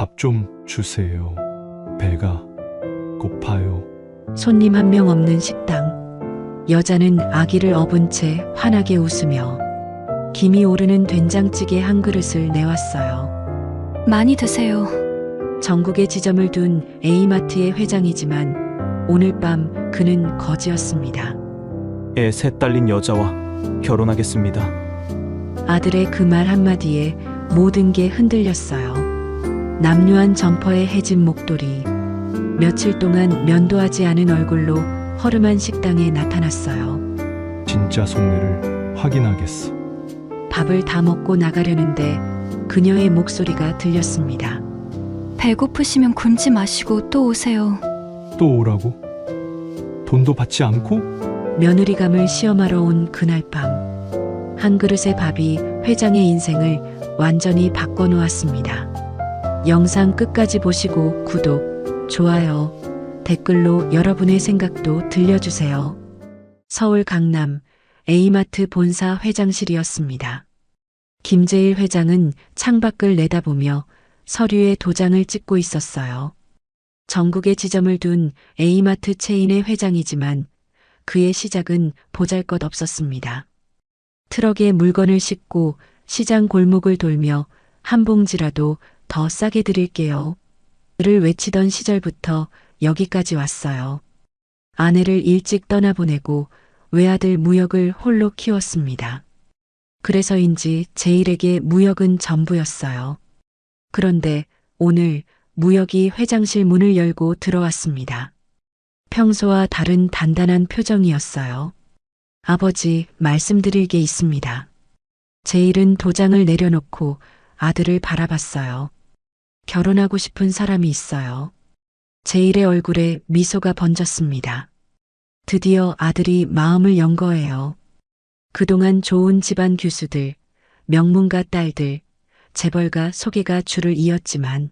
밥 좀 주세요. 배가 고파요. 손님 한 명 없는 식당. 여자는 아기를 업은 채 환하게 웃으며 김이 오르는 된장찌개 한 그릇을 내왔어요. 많이 드세요. 전국에 지점을 둔 A마트의 회장이지만 오늘 밤 그는 거지였습니다. 애 셋 딸린 여자와 결혼하겠습니다. 아들의 그 말 한마디에 모든 게 흔들렸어요. 남루한 점퍼에 해진 목도리, 며칠 동안 면도하지 않은 얼굴로 허름한 식당에 나타났어요. 진짜 속내를 확인하겠어. 밥을 다 먹고 나가려는데 그녀의 목소리가 들렸습니다. 배고프시면 굶지 마시고 또 오세요. 또 오라고? 돈도 받지 않고? 며느리감을 시험하러 온 그날 밤. 한 그릇의 밥이 회장의 인생을 완전히 바꿔놓았습니다. 영상 끝까지 보시고 구독, 좋아요, 댓글로 여러분의 생각도 들려주세요. 서울 강남 A마트 본사 회장실이었습니다. 김재일 회장은 창밖을 내다보며 서류에 도장을 찍고 있었어요. 전국에 지점을 둔 A마트 체인의 회장이지만 그의 시작은 보잘것없었습니다. 트럭에 물건을 싣고 시장 골목을 돌며 한 봉지라도 더 싸게 드릴게요. 를 외치던 시절부터 여기까지 왔어요. 아내를 일찍 떠나보내고 외아들 무역을 홀로 키웠습니다. 그래서인지 제일에게 무역은 전부였어요. 그런데 오늘 무역이 회장실 문을 열고 들어왔습니다. 평소와 다른 단단한 표정이었어요. 아버지, 말씀드릴 게 있습니다. 제일은 도장을 내려놓고 아들을 바라봤어요. 결혼하고 싶은 사람이 있어요. 제일의 얼굴에 미소가 번졌습니다. 드디어 아들이 마음을 연 거예요. 그동안 좋은 집안 교수들, 명문가 딸들, 재벌가 소개가 줄을 이었지만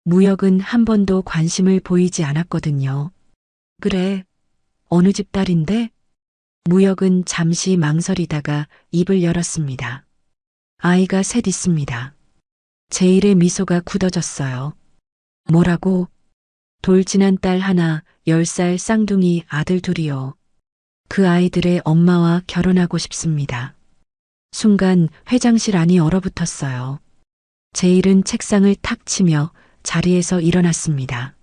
무역은 한 번도 관심을 보이지 않았거든요. 그래, 어느 집 딸인데? 무역은 잠시 망설이다가 입을 열었습니다. 아이가 셋 있습니다. 제일의 미소가 굳어졌어요. 뭐라고? 돌진한 딸 하나, 10살 쌍둥이 아들 둘이요. 그 아이들의 엄마와 결혼하고 싶습니다. 순간 회장실 안이 얼어붙었어요. 제일은 책상을 탁 치며 자리에서 일어났습니다.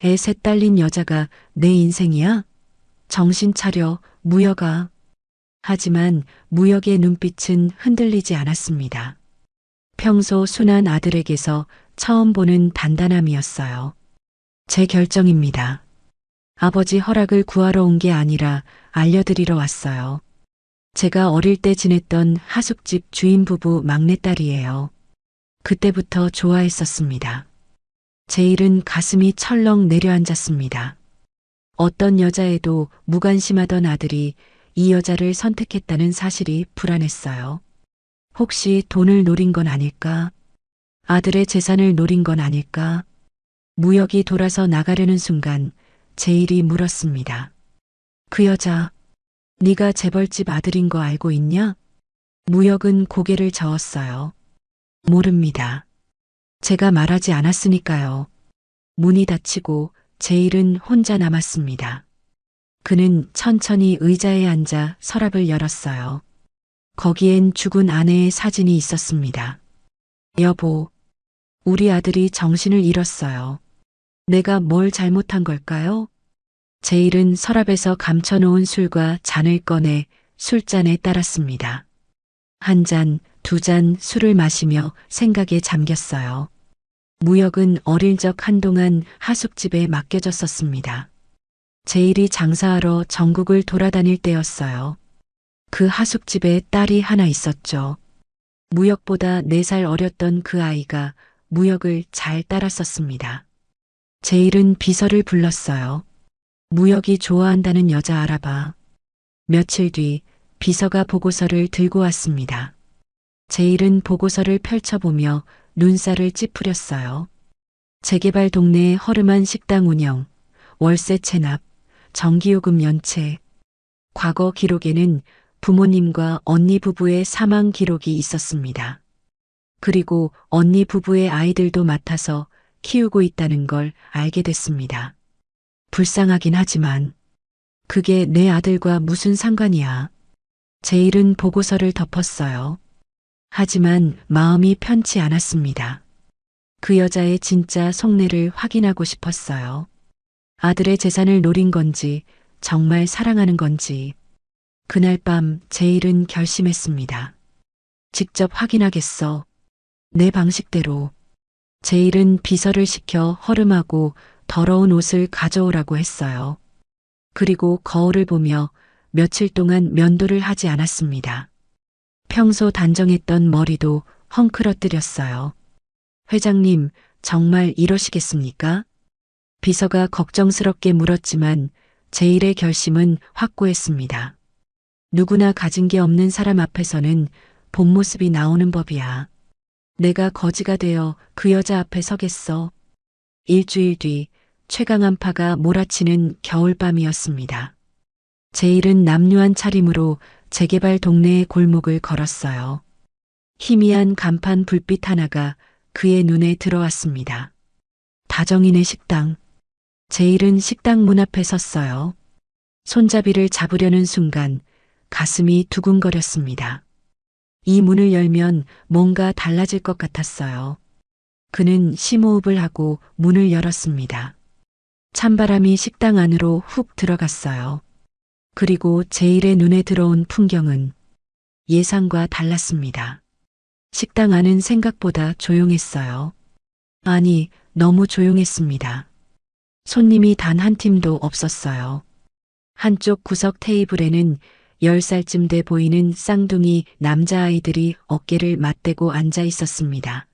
애 셋 딸린 여자가 내 인생이야? 정신 차려, 무역아. 하지만 무역의 눈빛은 흔들리지 않았습니다. 평소 순한 아들에게서 처음 보는 단단함이었어요. 제 결정입니다. 아버지 허락을 구하러 온 게 아니라 알려드리러 왔어요. 제가 어릴 때 지냈던 하숙집 주인 부부 막내딸이에요. 그때부터 좋아했었습니다. 제일은 가슴이 철렁 내려앉았습니다. 어떤 여자에도 무관심하던 아들이 이 여자를 선택했다는 사실이 불안했어요. 혹시 돈을 노린 건 아닐까? 아들의 재산을 노린 건 아닐까? 무역이 돌아서 나가려는 순간 제일이 물었습니다. 그 여자, 네가 재벌집 아들인 거 알고 있냐? 무역은 고개를 저었어요. 모릅니다. 제가 말하지 않았으니까요. 문이 닫히고 제일은 혼자 남았습니다. 그는 천천히 의자에 앉아 서랍을 열었어요. 거기엔 죽은 아내의 사진이 있었습니다. 여보, 우리 아들이 정신을 잃었어요. 내가 뭘 잘못한 걸까요? 제일은 서랍에서 감춰놓은 술과 잔을 꺼내 술잔에 따랐습니다. 한 잔, 두 잔 술을 마시며 생각에 잠겼어요. 무역은 어릴 적 한동안 하숙집에 맡겨졌었습니다. 제일이 장사하러 전국을 돌아다닐 때였어요. 그 하숙집에 딸이 하나 있었죠. 무역보다 4살 어렸던 그 아이가 무역을 잘 따랐었습니다. 제일은 비서를 불렀어요. 무역이 좋아한다는 여자 알아봐. 며칠 뒤 비서가 보고서를 들고 왔습니다. 제일은 보고서를 펼쳐보며 눈살을 찌푸렸어요. 재개발 동네의 허름한 식당 운영, 월세 체납, 전기요금 연체. 과거 기록에는 부모님과 언니 부부의 사망 기록이 있었습니다. 그리고 언니 부부의 아이들도 맡아서 키우고 있다는 걸 알게 됐습니다. 불쌍하긴 하지만 그게 내 아들과 무슨 상관이야. 제일은 보고서를 덮었어요. 하지만 마음이 편치 않았습니다. 그 여자의 진짜 속내를 확인하고 싶었어요. 아들의 재산을 노린 건지, 정말 사랑하는 건지. 그날 밤 제일은 결심했습니다. 직접 확인하겠어. 내 방식대로. 제일은 비서를 시켜 허름하고 더러운 옷을 가져오라고 했어요. 그리고 거울을 보며 며칠 동안 면도를 하지 않았습니다. 평소 단정했던 머리도 헝클어뜨렸어요. 회장님, 정말 이러시겠습니까? 비서가 걱정스럽게 물었지만 제일의 결심은 확고했습니다. 누구나 가진 게 없는 사람 앞에서는 본 모습이 나오는 법이야. 내가 거지가 되어 그 여자 앞에 서겠어. 일주일 뒤 최강한파가 몰아치는 겨울밤이었습니다. 제일은 남루한 차림으로 재개발 동네의 골목을 걸었어요. 희미한 간판 불빛 하나가 그의 눈에 들어왔습니다. 다정이네 식당. 제일은 식당 문 앞에 섰어요. 손잡이를 잡으려는 순간 가슴이 두근거렸습니다. 이 문을 열면 뭔가 달라질 것 같았어요. 그는 심호흡을 하고 문을 열었습니다. 찬바람이 식당 안으로 훅 들어갔어요. 그리고 제일의 눈에 들어온 풍경은 예상과 달랐습니다. 식당 안은 생각보다 조용했어요. 아니, 너무 조용했습니다. 손님이 단 한 팀도 없었어요. 한쪽 구석 테이블에는 10살쯤 돼 보이는 쌍둥이 남자아이들이 어깨를 맞대고 앉아 있었습니다.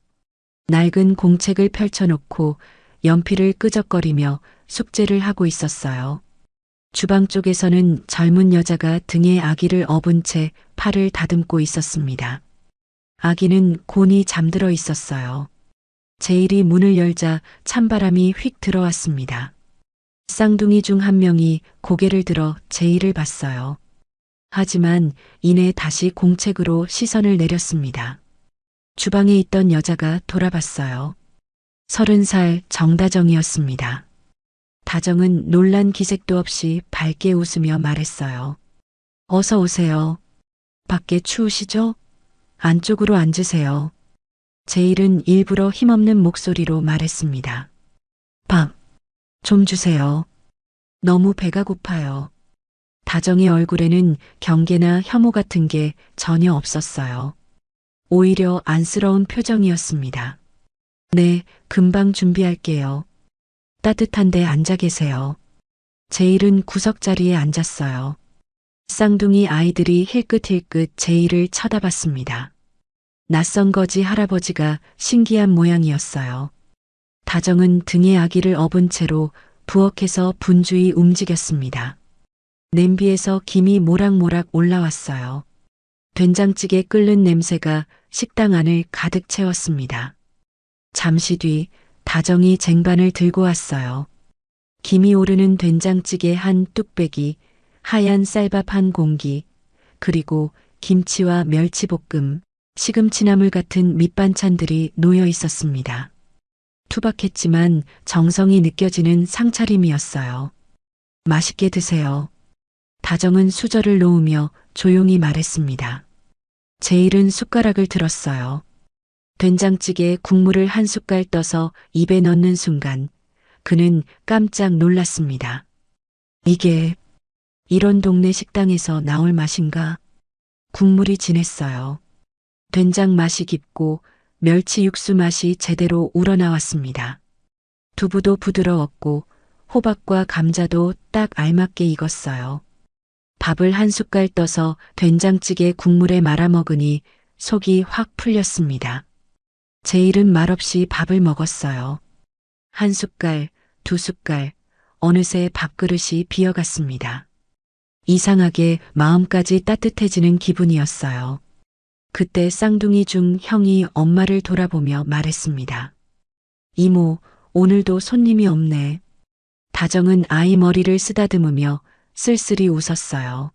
낡은 공책을 펼쳐놓고 연필을 끄적거리며 숙제를 하고 있었어요. 주방 쪽에서는 젊은 여자가 등에 아기를 업은 채 팔을 다듬고 있었습니다. 아기는 곤히 잠들어 있었어요. 제일이 문을 열자 찬바람이 휙 들어왔습니다. 쌍둥이 중 한 명이 고개를 들어 제일을 봤어요. 하지만 이내 다시 공책으로 시선을 내렸습니다. 주방에 있던 여자가 돌아봤어요. 30살 정다정이었습니다. 다정은 놀란 기색도 없이 밝게 웃으며 말했어요. 어서 오세요. 밖에 추우시죠? 안쪽으로 앉으세요. 제일은 일부러 힘없는 목소리로 말했습니다. 밥 좀 주세요. 너무 배가 고파요. 다정의 얼굴에는 경계나 혐오 같은 게 전혀 없었어요. 오히려 안쓰러운 표정이었습니다. 네, 금방 준비할게요. 따뜻한데 앉아 계세요. 제일은 구석자리에 앉았어요. 쌍둥이 아이들이 힐끗힐끗 제일을 쳐다봤습니다. 낯선 거지 할아버지가 신기한 모양이었어요. 다정은 등에 아기를 업은 채로 부엌에서 분주히 움직였습니다. 냄비에서 김이 모락모락 올라왔어요. 된장찌개 끓는 냄새가 식당 안을 가득 채웠습니다. 잠시 뒤 다정이 쟁반을 들고 왔어요. 김이 오르는 된장찌개 한 뚝배기, 하얀 쌀밥 한 공기, 그리고 김치와 멸치볶음, 시금치나물 같은 밑반찬들이 놓여 있었습니다. 투박했지만 정성이 느껴지는 상차림이었어요. 맛있게 드세요. 다정은 수저를 놓으며 조용히 말했습니다. 제일은 숟가락을 들었어요. 된장찌개에 국물을 한 숟갈 떠서 입에 넣는 순간 그는 깜짝 놀랐습니다. 이게 이런 동네 식당에서 나올 맛인가? 국물이 진했어요. 된장 맛이 깊고 멸치 육수 맛이 제대로 우러나왔습니다. 두부도 부드러웠고 호박과 감자도 딱 알맞게 익었어요. 밥을 한 숟갈 떠서 된장찌개 국물에 말아 먹으니 속이 확 풀렸습니다. 제일은 말없이 밥을 먹었어요. 한 숟갈, 두 숟갈, 어느새 밥그릇이 비어갔습니다. 이상하게 마음까지 따뜻해지는 기분이었어요. 그때 쌍둥이 중 형이 엄마를 돌아보며 말했습니다. 이모, 오늘도 손님이 없네. 다정은 아이 머리를 쓰다듬으며 쓸쓸히 웃었어요.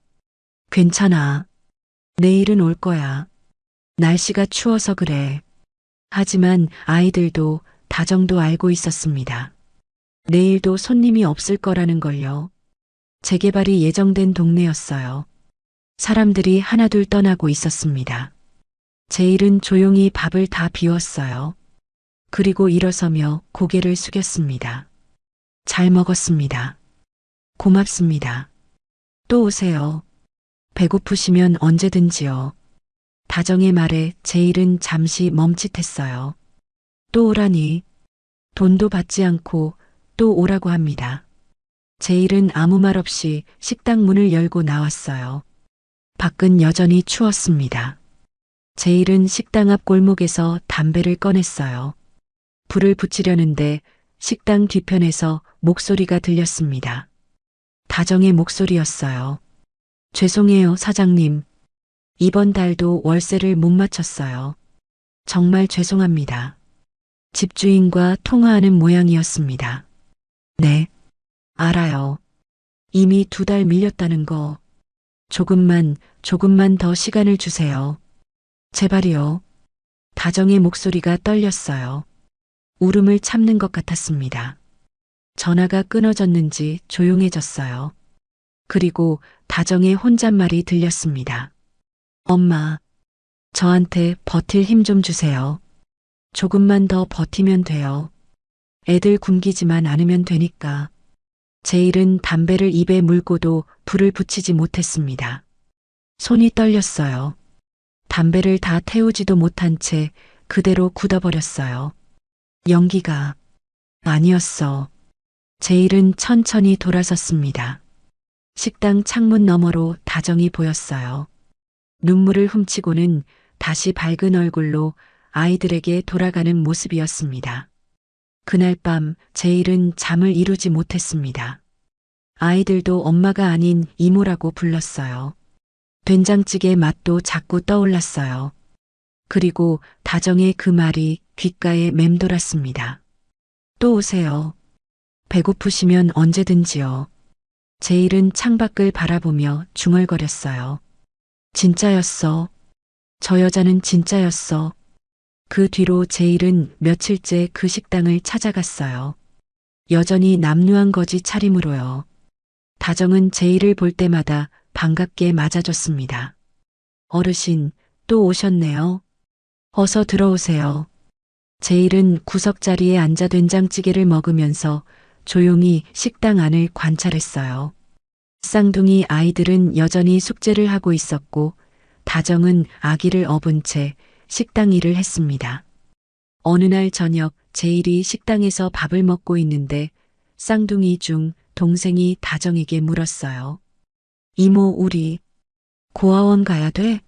괜찮아. 내일은 올 거야. 날씨가 추워서 그래. 하지만 아이들도 다정도 알고 있었습니다. 내일도 손님이 없을 거라는 걸요. 재개발이 예정된 동네였어요. 사람들이 하나둘 떠나고 있었습니다. 제일은 조용히 밥을 다 비웠어요. 그리고 일어서며 고개를 숙였습니다. 잘 먹었습니다. 고맙습니다. 또 오세요. 배고프시면 언제든지요. 다정의 말에 제일은 잠시 멈칫했어요. 또 오라니. 돈도 받지 않고 또 오라고 합니다. 제일은 아무 말 없이 식당 문을 열고 나왔어요. 밖은 여전히 추웠습니다. 제일은 식당 앞 골목에서 담배를 꺼냈어요. 불을 붙이려는데 식당 뒤편에서 목소리가 들렸습니다. 다정의 목소리였어요. 죄송해요, 사장님. 이번 달도 월세를 못 맞췄어요. 정말 죄송합니다. 집주인과 통화하는 모양이었습니다. 네, 알아요. 이미 2달 밀렸다는 거. 조금만 더 시간을 주세요. 제발이요. 다정의 목소리가 떨렸어요. 울음을 참는 것 같았습니다. 전화가 끊어졌는지 조용해졌어요. 그리고 다정의 혼잣말이 들렸습니다. 엄마, 저한테 버틸 힘 좀 주세요. 조금만 더 버티면 돼요. 애들 굶기지만 않으면 되니까. 제일은 담배를 입에 물고도 불을 붙이지 못했습니다. 손이 떨렸어요. 담배를 다 태우지도 못한 채 그대로 굳어버렸어요. 연기가 아니었어. 제일은 천천히 돌아섰습니다. 식당 창문 너머로 다정이 보였어요. 눈물을 훔치고는 다시 밝은 얼굴로 아이들에게 돌아가는 모습이었습니다. 그날 밤 제일은 잠을 이루지 못했습니다. 아이들도 엄마가 아닌 이모라고 불렀어요. 된장찌개 맛도 자꾸 떠올랐어요. 그리고 다정의 그 말이 귓가에 맴돌았습니다. 또 오세요. 배고프시면 언제든지요. 제일은 창밖을 바라보며 중얼거렸어요. 진짜였어. 저 여자는 진짜였어. 그 뒤로 제일은 며칠째 그 식당을 찾아갔어요. 여전히 남루한 거지 차림으로요. 다정은 제일을 볼 때마다 반갑게 맞아줬습니다. 어르신, 또 오셨네요. 어서 들어오세요. 제일은 구석자리에 앉아 된장찌개를 먹으면서 조용히 식당 안을 관찰했어요. 쌍둥이 아이들은 여전히 숙제를 하고 있었고 다정은 아기를 업은 채 식당 일을 했습니다. 어느 날 저녁 제일이 식당에서 밥을 먹고 있는데 쌍둥이 중 동생이 다정에게 물었어요. 이모, 우리 고아원 가야 돼?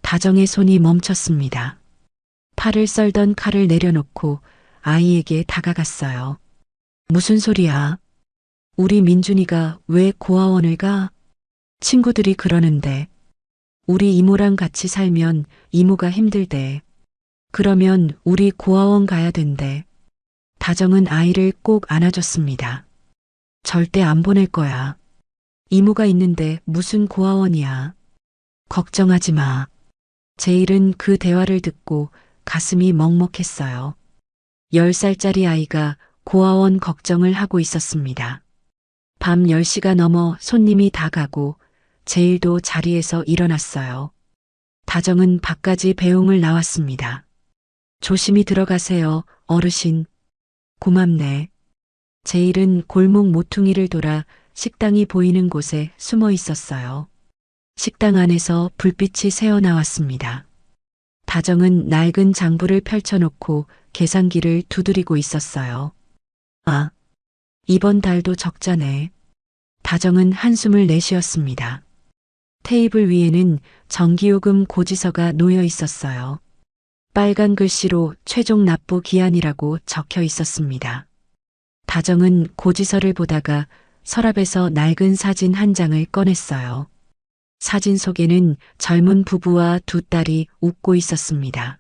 다정의 손이 멈췄습니다. 팔을 썰던 칼을 내려놓고 아이에게 다가갔어요. 무슨 소리야? 우리 민준이가 왜 고아원을 가? 친구들이 그러는데. 우리 이모랑 같이 살면 이모가 힘들대. 그러면 우리 고아원 가야 된대. 다정은 아이를 꼭 안아줬습니다. 절대 안 보낼 거야. 이모가 있는데 무슨 고아원이야. 걱정하지 마. 제일은 그 대화를 듣고 가슴이 먹먹했어요. 10살짜리 아이가 고아원 걱정을 하고 있었습니다. 밤 10시가 넘어 손님이 다 가고 제일도 자리에서 일어났어요. 다정은 밖까지 배웅을 나왔습니다. 조심히 들어가세요, 어르신. 고맙네. 제일은 골목 모퉁이를 돌아 식당이 보이는 곳에 숨어 있었어요. 식당 안에서 불빛이 새어나왔습니다. 다정은 낡은 장부를 펼쳐놓고 계산기를 두드리고 있었어요. 아, 이번 달도 적자네. 다정은 한숨을 내쉬었습니다. 테이블 위에는 전기요금 고지서가 놓여 있었어요. 빨간 글씨로 최종 납부 기한이라고 적혀 있었습니다. 다정은 고지서를 보다가 서랍에서 낡은 사진 한 장을 꺼냈어요. 사진 속에는 젊은 부부와 2딸이 웃고 있었습니다.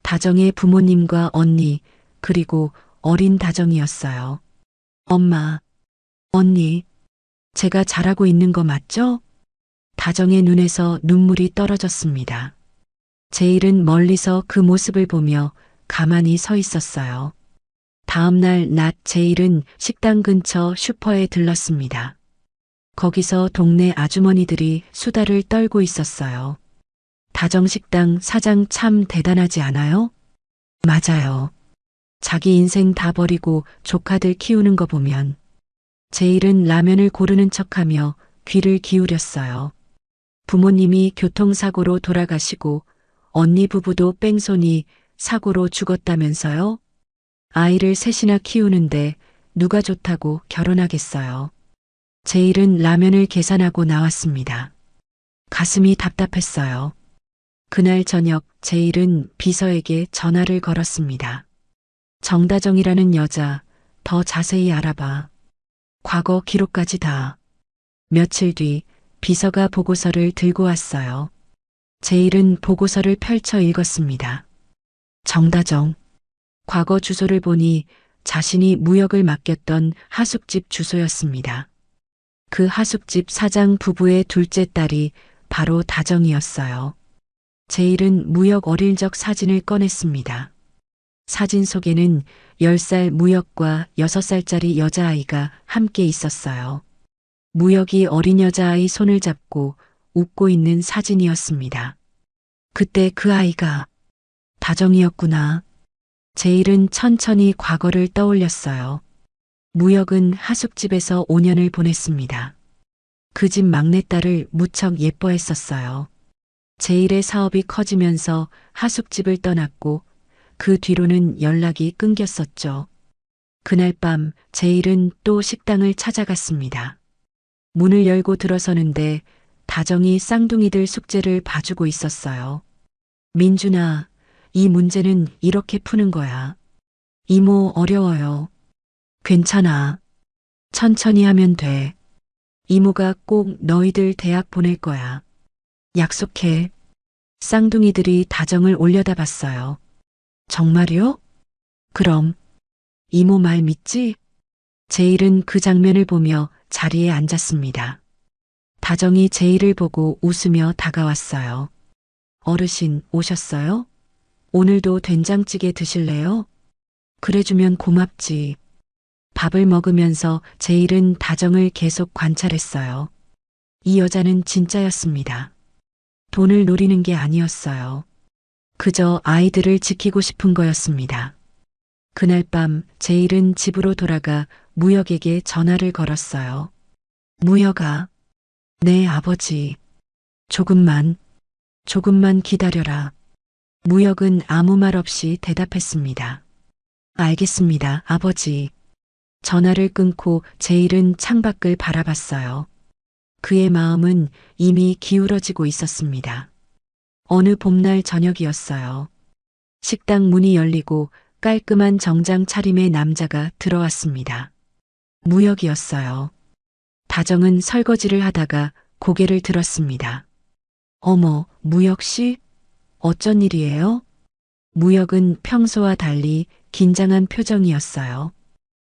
다정의 부모님과 언니, 그리고 어린 다정이었어요. 엄마, 언니, 제가 잘하고 있는 거 맞죠? 다정의 눈에서 눈물이 떨어졌습니다. 제일은 멀리서 그 모습을 보며 가만히 서 있었어요. 다음 날 낮 제일은 식당 근처 슈퍼에 들렀습니다. 거기서 동네 아주머니들이 수다를 떨고 있었어요. 다정식당 사장 참 대단하지 않아요? 맞아요. 자기 인생 다 버리고 조카들 키우는 거 보면. 제일은 라면을 고르는 척하며 귀를 기울였어요. 부모님이 교통사고로 돌아가시고 언니 부부도 뺑소니 사고로 죽었다면서요? 아이를 셋이나 키우는데 누가 좋다고 결혼하겠어요. 제일은 라면을 계산하고 나왔습니다. 가슴이 답답했어요. 그날 저녁 제일은 비서에게 전화를 걸었습니다. 정다정이라는 여자 더 자세히 알아봐. 과거 기록까지 다. 며칠 뒤 비서가 보고서를 들고 왔어요. 제일은 보고서를 펼쳐 읽었습니다. 정다정. 과거 주소를 보니 자신이 무역을 맡겼던 하숙집 주소였습니다. 그 하숙집 사장 부부의 둘째 딸이 바로 다정이었어요. 제일은 무역 어릴 적 사진을 꺼냈습니다. 사진 속에는 10살 무역과 6살짜리 여자아이가 함께 있었어요. 무역이 어린 여자아이 손을 잡고 웃고 있는 사진이었습니다. 그때 그 아이가 다정이었구나. 제일은 천천히 과거를 떠올렸어요. 무역은 하숙집에서 5년을 보냈습니다. 그 집 막내딸을 무척 예뻐했었어요. 제일의 사업이 커지면서 하숙집을 떠났고 그 뒤로는 연락이 끊겼었죠. 그날 밤 제일은 또 식당을 찾아갔습니다. 문을 열고 들어서는데 다정이 쌍둥이들 숙제를 봐주고 있었어요. 민준아, 이 문제는 이렇게 푸는 거야. 이모 어려워요. 괜찮아. 천천히 하면 돼. 이모가 꼭 너희들 대학 보낼 거야. 약속해. 쌍둥이들이 다정을 올려다봤어요. 정말요? 그럼. 이모 말 믿지? 제일은 그 장면을 보며 자리에 앉았습니다. 다정이 제일을 보고 웃으며 다가왔어요. 어르신 오셨어요? 오늘도 된장찌개 드실래요? 그래주면 고맙지. 밥을 먹으면서 제일은 다정을 계속 관찰했어요. 이 여자는 진짜였습니다. 돈을 노리는 게 아니었어요. 그저 아이들을 지키고 싶은 거였습니다. 그날 밤 제일은 집으로 돌아가 무역에게 전화를 걸었어요. 무역아, 네 아버지. 조금만 기다려라. 무역은 아무 말 없이 대답했습니다. 알겠습니다, 아버지. 전화를 끊고 제일은 창밖을 바라봤어요. 그의 마음은 이미 기울어지고 있었습니다. 어느 봄날 저녁이었어요. 식당 문이 열리고 깔끔한 정장 차림의 남자가 들어왔습니다. 무역이었어요. 다정은 설거지를 하다가 고개를 들었습니다. 어머, 무역 씨? 어쩐 일이에요? 무역은 평소와 달리 긴장한 표정이었어요.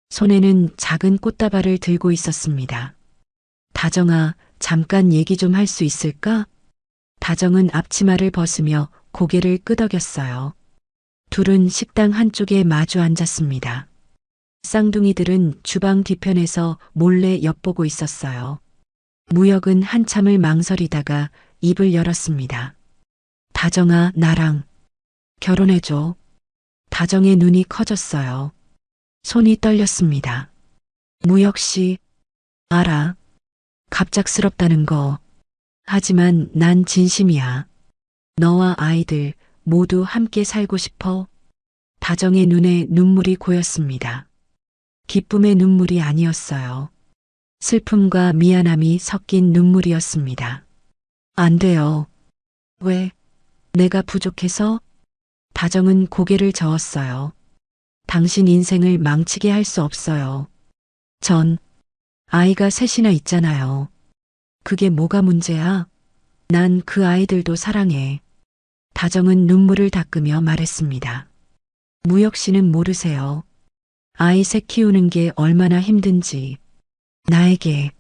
손에는 작은 꽃다발을 들고 있었습니다. 다정아, 잠깐 얘기 좀 할 수 있을까? 다정은 앞치마를 벗으며 고개를 끄덕였어요. 둘은 식당 한쪽에 마주 앉았습니다. 쌍둥이들은 주방 뒤편에서 몰래 엿보고 있었어요. 무역은 한참을 망설이다가 입을 열었습니다. 다정아, 나랑 결혼해줘. 다정의 눈이 커졌어요. 손이 떨렸습니다. 무역 씨, 알아. 갑작스럽다는 거. 하지만 난 진심이야. 너와 아이들 모두 함께 살고 싶어. 다정의 눈에 눈물이 고였습니다. 기쁨의 눈물이 아니었어요. 슬픔과 미안함이 섞인 눈물이었습니다. 안 돼요. 왜? 내가 부족해서? 다정은 고개를 저었어요. 당신 인생을 망치게 할 수 없어요. 전 아이가 셋이나 있잖아요. 그게 뭐가 문제야? 난 그 아이들도 사랑해. 다정은 눈물을 닦으며 말했습니다. 무역 씨는 모르세요. 아이 셋 키우는 게 얼마나 힘든지. 나에게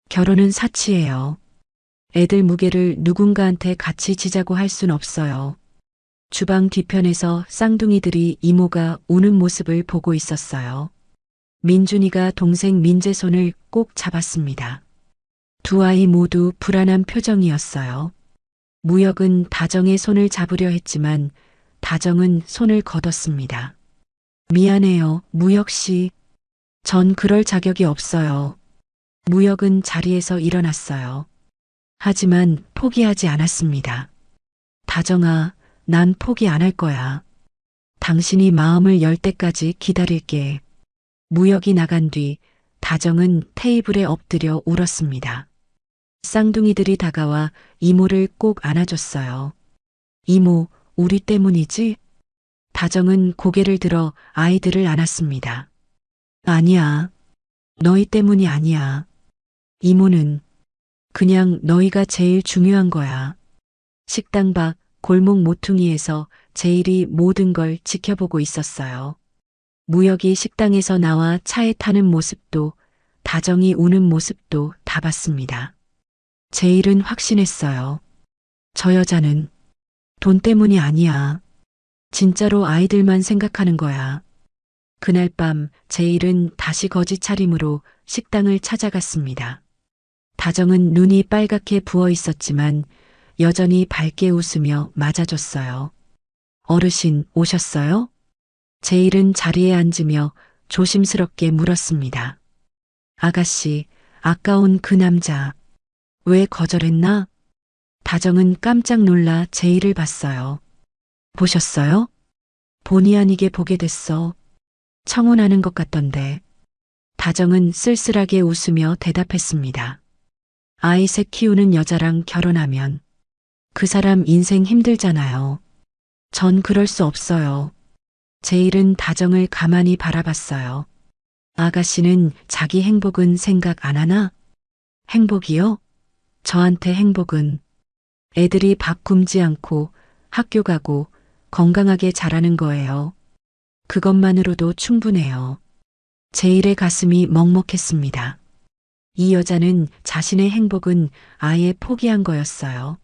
결혼은 사치예요. 애들 무게를 누군가한테 같이 지자고 할 순 없어요. 주방 뒤편에서 쌍둥이들이 이모가 우는 모습을 보고 있었어요. 민준이가 동생 민재 손을 꼭 잡았습니다. 두 아이 모두 불안한 표정이었어요. 무역은 다정의 손을 잡으려 했지만 다정은 손을 걷었습니다. 미안해요, 무역 씨. 전 그럴 자격이 없어요. 무역은 자리에서 일어났어요. 하지만 포기하지 않았습니다. 다정아, 난 포기 안 할 거야. 당신이 마음을 열 때까지 기다릴게. 무역이 나간 뒤 다정은 테이블에 엎드려 울었습니다. 쌍둥이들이 다가와 이모를 꼭 안아줬어요. 이모, 우리 때문이지? 다정은 고개를 들어 아이들을 안았습니다. 아니야. 너희 때문이 아니야. 이모는 그냥 너희가 제일 중요한 거야. 식당 밖 골목 모퉁이에서 제일이 모든 걸 지켜보고 있었어요. 무역이 식당에서 나와 차에 타는 모습도 다정이 우는 모습도 다 봤습니다. 제일은 확신했어요. 저 여자는 돈 때문이 아니야. 진짜로 아이들만 생각하는 거야. 그날 밤 제일은 다시 거짓 차림으로 식당을 찾아갔습니다. 다정은 눈이 빨갛게 부어 있었지만 여전히 밝게 웃으며 맞아줬어요. 어르신 오셨어요? 제일은 자리에 앉으며 조심스럽게 물었습니다. 아가씨, 아까 온 그 남자, 왜 거절했나? 다정은 깜짝 놀라 제일을 봤어요. 보셨어요? 본의 아니게 보게 됐어. 청혼하는 것 같던데. 다정은 쓸쓸하게 웃으며 대답했습니다. 아이 셋 키우는 여자랑 결혼하면 그 사람 인생 힘들잖아요. 전 그럴 수 없어요. 제일은 다정을 가만히 바라봤어요. 아가씨는 자기 행복은 생각 안 하나? 행복이요? 저한테 행복은 애들이 밥 굶지 않고 학교 가고 건강하게 자라는 거예요. 그것만으로도 충분해요. 제일의 가슴이 먹먹했습니다. 이 여자는 자신의 행복은 아예 포기한 거였어요.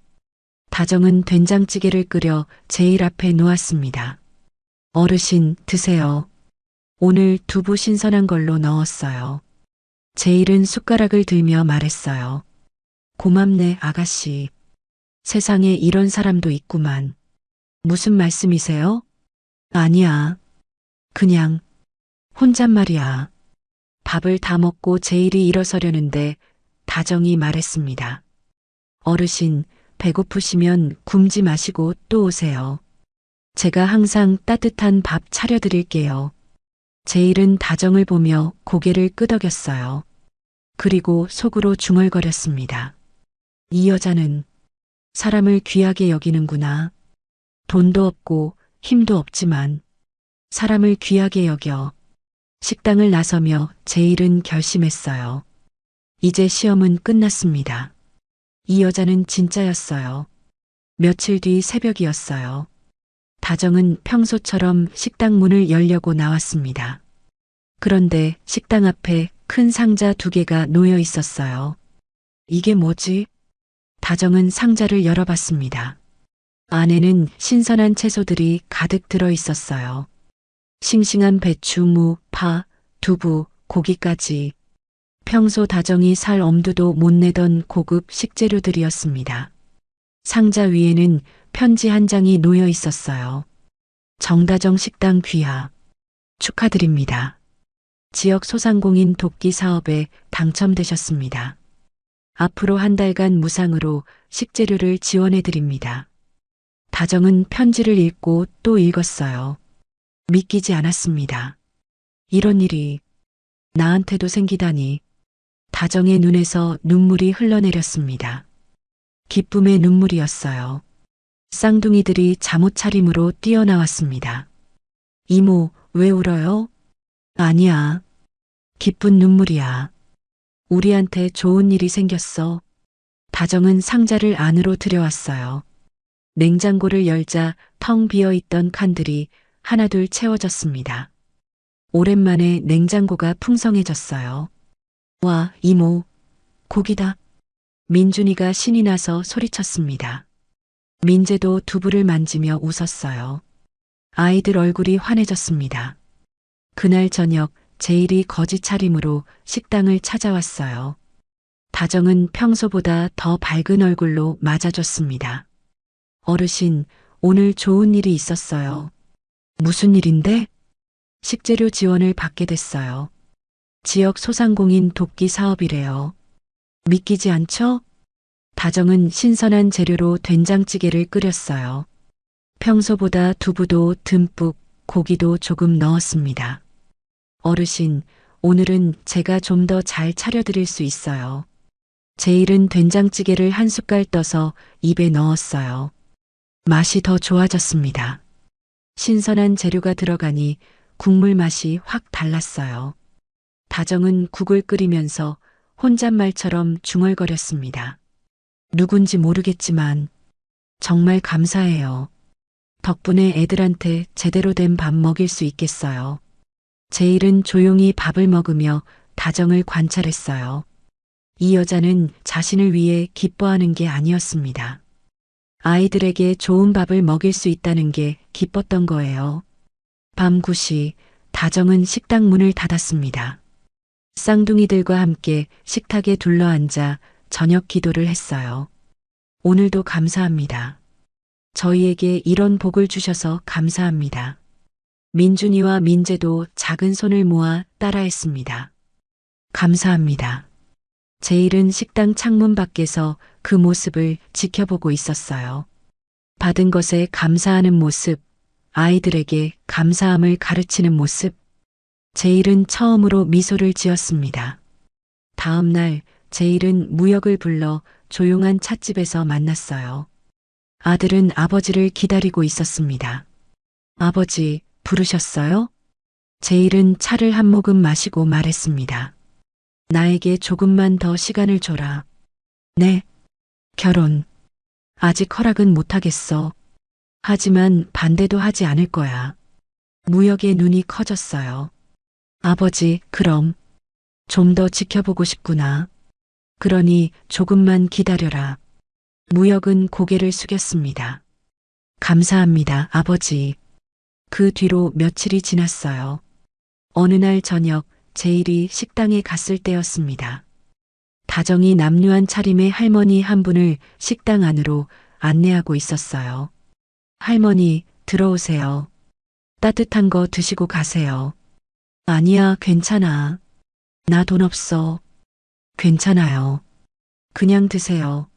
다정은 된장찌개를 끓여 제일 앞에 놓았습니다. 어르신 드세요. 오늘 두부 신선한 걸로 넣었어요. 제일은 숟가락을 들며 말했어요. 고맙네 아가씨. 세상에 이런 사람도 있구만. 무슨 말씀이세요? 아니야. 그냥 혼잣말이야. 밥을 다 먹고 제일이 일어서려는데 다정이 말했습니다. 어르신, 배고프시면 굶지 마시고 또 오세요. 제가 항상 따뜻한 밥 차려드릴게요. 제일은 다정을 보며 고개를 끄덕였어요. 그리고 속으로 중얼거렸습니다. 이 여자는 사람을 귀하게 여기는구나. 돈도 없고 힘도 없지만 사람을 귀하게 여겨. 식당을 나서며 제일은 결심했어요. 이제 시험은 끝났습니다. 이 여자는 진짜였어요. 며칠 뒤 새벽이었어요. 다정은 평소처럼 식당 문을 열려고 나왔습니다. 그런데 식당 앞에 큰 상자 2개가 놓여 있었어요. 이게 뭐지? 다정은 상자를 열어봤습니다. 안에는 신선한 채소들이 가득 들어 있었어요. 싱싱한 배추, 무, 파, 두부, 고기까지. 평소 다정이 살 엄두도 못 내던 고급 식재료들이었습니다. 상자 위에는 편지 한 장이 놓여 있었어요. 정다정 식당 귀하. 축하드립니다. 지역 소상공인 돕기 사업에 당첨되셨습니다. 앞으로 한 달간 무상으로 식재료를 지원해드립니다. 다정은 편지를 읽고 또 읽었어요. 믿기지 않았습니다. 이런 일이 나한테도 생기다니. 다정의 눈에서 눈물이 흘러내렸습니다. 기쁨의 눈물이었어요. 쌍둥이들이 잠옷 차림으로 뛰어나왔습니다. 이모, 왜 울어요? 아니야. 기쁜 눈물이야. 우리한테 좋은 일이 생겼어. 다정은 상자를 안으로 들여왔어요. 냉장고를 열자 텅 비어있던 칸들이 하나둘 채워졌습니다. 오랜만에 냉장고가 풍성해졌어요. 와, 이모, 고기다. 민준이가 신이 나서 소리쳤습니다. 민재도 두부를 만지며 웃었어요. 아이들 얼굴이 환해졌습니다. 그날 저녁 제일이 거지 차림으로 식당을 찾아왔어요. 다정은 평소보다 더 밝은 얼굴로 맞아줬습니다. 어르신, 오늘 좋은 일이 있었어요. 무슨 일인데? 식재료 지원을 받게 됐어요. 지역 소상공인 돕기 사업이래요. 믿기지 않죠? 다정은 신선한 재료로 된장찌개를 끓였어요. 평소보다 두부도 듬뿍, 고기도 조금 넣었습니다. 어르신, 오늘은 제가 좀 더 잘 차려드릴 수 있어요. 제일은 된장찌개를 한 숟갈 떠서 입에 넣었어요. 맛이 더 좋아졌습니다. 신선한 재료가 들어가니 국물 맛이 확 달랐어요. 다정은 국을 끓이면서 혼잣말처럼 중얼거렸습니다. 누군지 모르겠지만 정말 감사해요. 덕분에 애들한테 제대로 된 밥 먹일 수 있겠어요. 제일은 조용히 밥을 먹으며 다정을 관찰했어요. 이 여자는 자신을 위해 기뻐하는 게 아니었습니다. 아이들에게 좋은 밥을 먹일 수 있다는 게 기뻤던 거예요. 밤 9시 다정은 식당 문을 닫았습니다. 쌍둥이들과 함께 식탁에 둘러앉아 저녁 기도를 했어요. 오늘도 감사합니다. 저희에게 이런 복을 주셔서 감사합니다. 민준이와 민재도 작은 손을 모아 따라했습니다. 감사합니다. 제일은 식당 창문 밖에서 그 모습을 지켜보고 있었어요. 받은 것에 감사하는 모습, 아이들에게 감사함을 가르치는 모습. 제일은 처음으로 미소를 지었습니다. 다음 날 제일은 무역을 불러 조용한 찻집에서 만났어요. 아들은 아버지를 기다리고 있었습니다. 아버지, 부르셨어요? 제일은 차를 한 모금 마시고 말했습니다. 나에게 조금만 더 시간을 줘라. 네. 결혼. 아직 허락은 못하겠어. 하지만 반대도 하지 않을 거야. 무역의 눈이 커졌어요. 아버지, 그럼 좀 더 지켜보고 싶구나. 그러니 조금만 기다려라. 무역은 고개를 숙였습니다. 감사합니다, 아버지. 그 뒤로 며칠이 지났어요. 어느 날 저녁 제일이 식당에 갔을 때였습니다. 다정이 남루한 차림의 할머니 한 분을 식당 안으로 안내하고 있었어요. 할머니, 들어오세요. 따뜻한 거 드시고 가세요. 아니야, 괜찮아. 나 돈 없어. 괜찮아요. 그냥 드세요.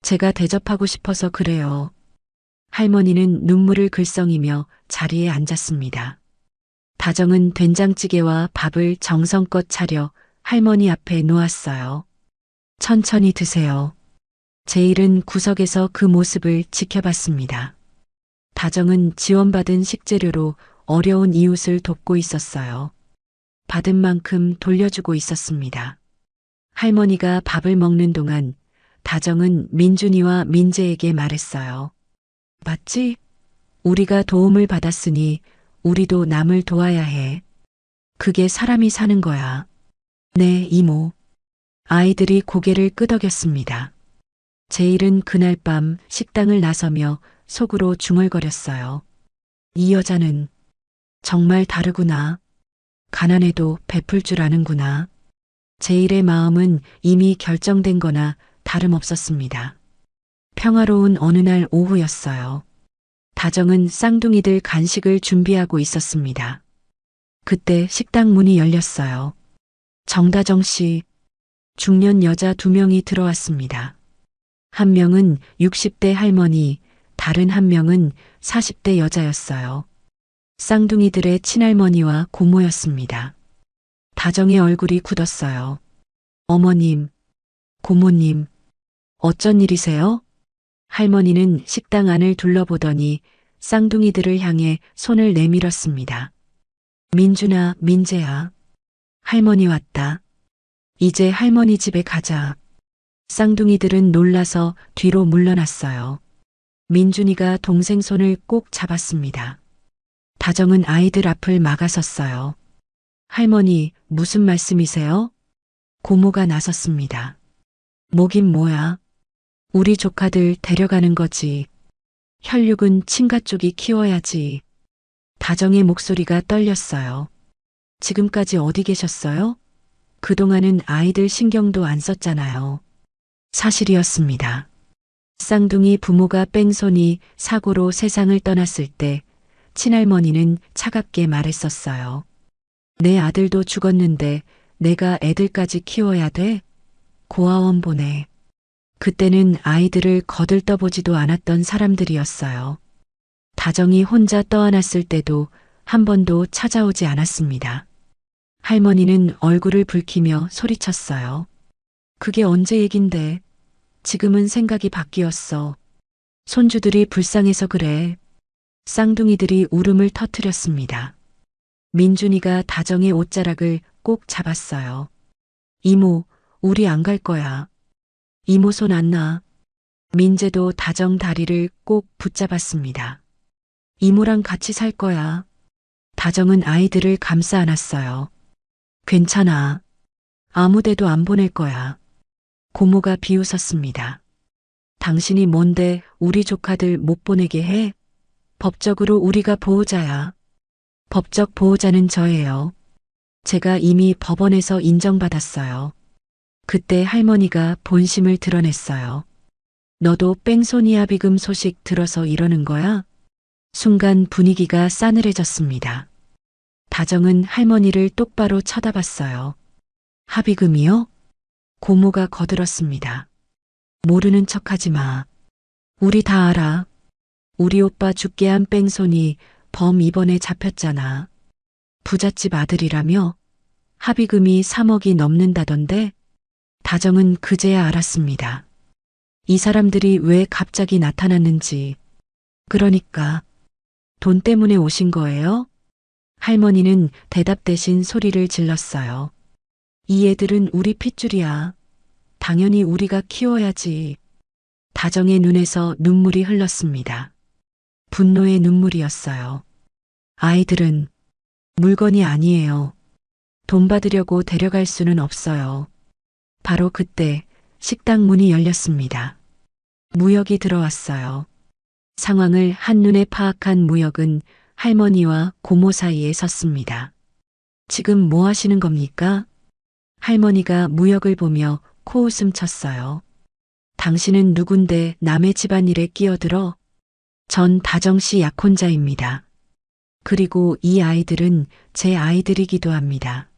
제가 대접하고 싶어서 그래요. 할머니는 눈물을 글썽이며 자리에 앉았습니다. 다정은 된장찌개와 밥을 정성껏 차려 할머니 앞에 놓았어요. 천천히 드세요. 제일은 구석에서 그 모습을 지켜봤습니다. 다정은 지원받은 식재료로 어려운 이웃을 돕고 있었어요. 받은 만큼 돌려주고 있었습니다. 할머니가 밥을 먹는 동안 다정은 민준이와 민재에게 말했어요. 맞지? 우리가 도움을 받았으니 우리도 남을 도와야 해. 그게 사람이 사는 거야. 네, 이모. 아이들이 고개를 끄덕였습니다. 제일은 그날 밤 식당을 나서며 속으로 중얼거렸어요. 이 여자는 정말 다르구나. 가난해도 베풀 줄 아는구나. 제일의 마음은 이미 결정된 거나 다름없었습니다. 평화로운 어느 날 오후였어요. 다정은 쌍둥이들 간식을 준비하고 있었습니다. 그때 식당 문이 열렸어요. 정다정 씨, 중년 여자 2명이 들어왔습니다. 한 명은 60대 할머니, 다른 한 명은 40대 여자였어요. 쌍둥이들의 친할머니와 고모였습니다. 다정의 얼굴이 굳었어요. 어머님, 고모님, 어쩐 일이세요? 할머니는 식당 안을 둘러보더니 쌍둥이들을 향해 손을 내밀었습니다. 민준아, 민재야. 할머니 왔다. 이제 할머니 집에 가자. 쌍둥이들은 놀라서 뒤로 물러났어요. 민준이가 동생 손을 꼭 잡았습니다. 다정은 아이들 앞을 막아섰어요. 할머니, 무슨 말씀이세요? 고모가 나섰습니다. 뭐긴 뭐야. 우리 조카들 데려가는 거지. 혈육은 친가 쪽이 키워야지. 다정의 목소리가 떨렸어요. 지금까지 어디 계셨어요? 그동안은 아이들 신경도 안 썼잖아요. 사실이었습니다. 쌍둥이 부모가 뺑소니 사고로 세상을 떠났을 때 친할머니는 차갑게 말했었어요. 내 아들도 죽었는데 내가 애들까지 키워야 돼? 고아원 보내. 그때는 아이들을 거들떠보지도 않았던 사람들이었어요. 다정이 혼자 떠안았을 때도 한 번도 찾아오지 않았습니다. 할머니는 얼굴을 붉히며 소리쳤어요. 그게 언제 얘긴데? 지금은 생각이 바뀌었어. 손주들이 불쌍해서 그래. 쌍둥이들이 울음을 터뜨렸습니다. 민준이가 다정의 옷자락을 꼭 잡았어요. 이모, 우리 안 갈 거야. 이모 손 안 놔. 민재도 다정 다리를 꼭 붙잡았습니다. 이모랑 같이 살 거야. 다정은 아이들을 감싸 안았어요. 괜찮아. 아무데도 안 보낼 거야. 고모가 비웃었습니다. 당신이 뭔데 우리 조카들 못 보내게 해? 법적으로 우리가 보호자야. 법적 보호자는 저예요. 제가 이미 법원에서 인정받았어요. 그때 할머니가 본심을 드러냈어요. 너도 뺑소니 합의금 소식 들어서 이러는 거야? 순간 분위기가 싸늘해졌습니다. 다정은 할머니를 똑바로 쳐다봤어요. 합의금이요? 고모가 거들었습니다. 모르는 척하지 마. 우리 다 알아. 우리 오빠 죽게 한 뺑소니 범 이번에 잡혔잖아. 부잣집 아들이라며? 합의금이 3억이 넘는다던데? 다정은 그제야 알았습니다. 이 사람들이 왜 갑자기 나타났는지. 그러니까 돈 때문에 오신 거예요? 할머니는 대답 대신 소리를 질렀어요. 이 애들은 우리 핏줄이야. 당연히 우리가 키워야지. 다정의 눈에서 눈물이 흘렀습니다. 분노의 눈물이었어요. 아이들은 물건이 아니에요. 돈 받으려고 데려갈 수는 없어요. 바로 그때 식당 문이 열렸습니다. 무역이 들어왔어요. 상황을 한눈에 파악한 무역은 할머니와 고모 사이에 섰습니다. 지금 뭐 하시는 겁니까? 할머니가 무역을 보며 코웃음 쳤어요. 당신은 누군데 남의 집안일에 끼어들어? 전 다정씨 약혼자입니다. 그리고 이 아이들은 제 아이들이기도 합니다.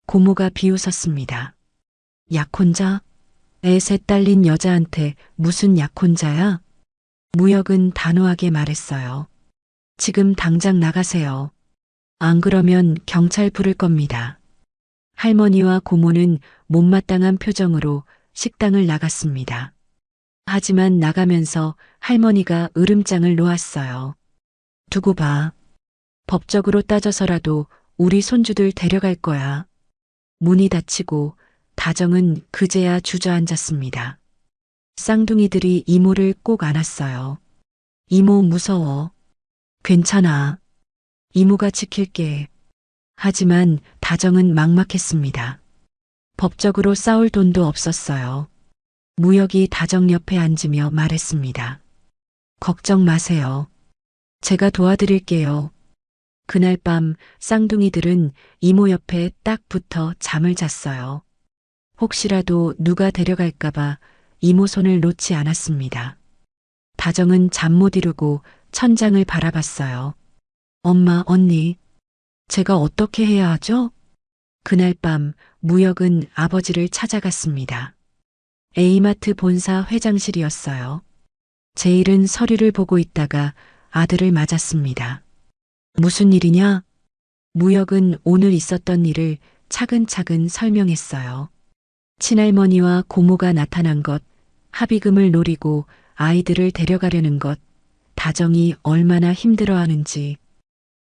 고모가 비웃었습니다. 약혼자? 애 셋 딸린 여자한테 무슨 약혼자야? 무역은 단호하게 말했어요. 지금 당장 나가세요. 안 그러면 경찰 부를 겁니다. 할머니와 고모는 못마땅한 표정으로 식당을 나갔습니다. 하지만 나가면서 할머니가 으름장을 놓았어요. 두고 봐. 법적으로 따져서라도 우리 손주들 데려갈 거야. 문이 닫히고 다정은 그제야 주저앉았습니다. 쌍둥이들이 이모를 꼭 안았어요. 이모 무서워. 괜찮아. 이모가 지킬게. 하지만 다정은 막막했습니다. 법적으로 싸울 돈도 없었어요. 무역이 다정 옆에 앉으며 말했습니다. 걱정 마세요. 제가 도와드릴게요. 그날 밤 쌍둥이들은 이모 옆에 딱 붙어 잠을 잤어요. 혹시라도 누가 데려갈까봐 이모 손을 놓지 않았습니다. 다정은 잠 못 이루고 천장을 바라봤어요. 엄마, 언니, 제가 어떻게 해야 하죠? 그날 밤 무역은 아버지를 찾아갔습니다. A마트 본사 회장실이었어요. 제일은 서류를 보고 있다가 아들을 맞았습니다. 무슨 일이냐? 무역은 오늘 있었던 일을 차근차근 설명했어요. 친할머니와 고모가 나타난 것, 합의금을 노리고 아이들을 데려가려는 것, 다정이 얼마나 힘들어하는지.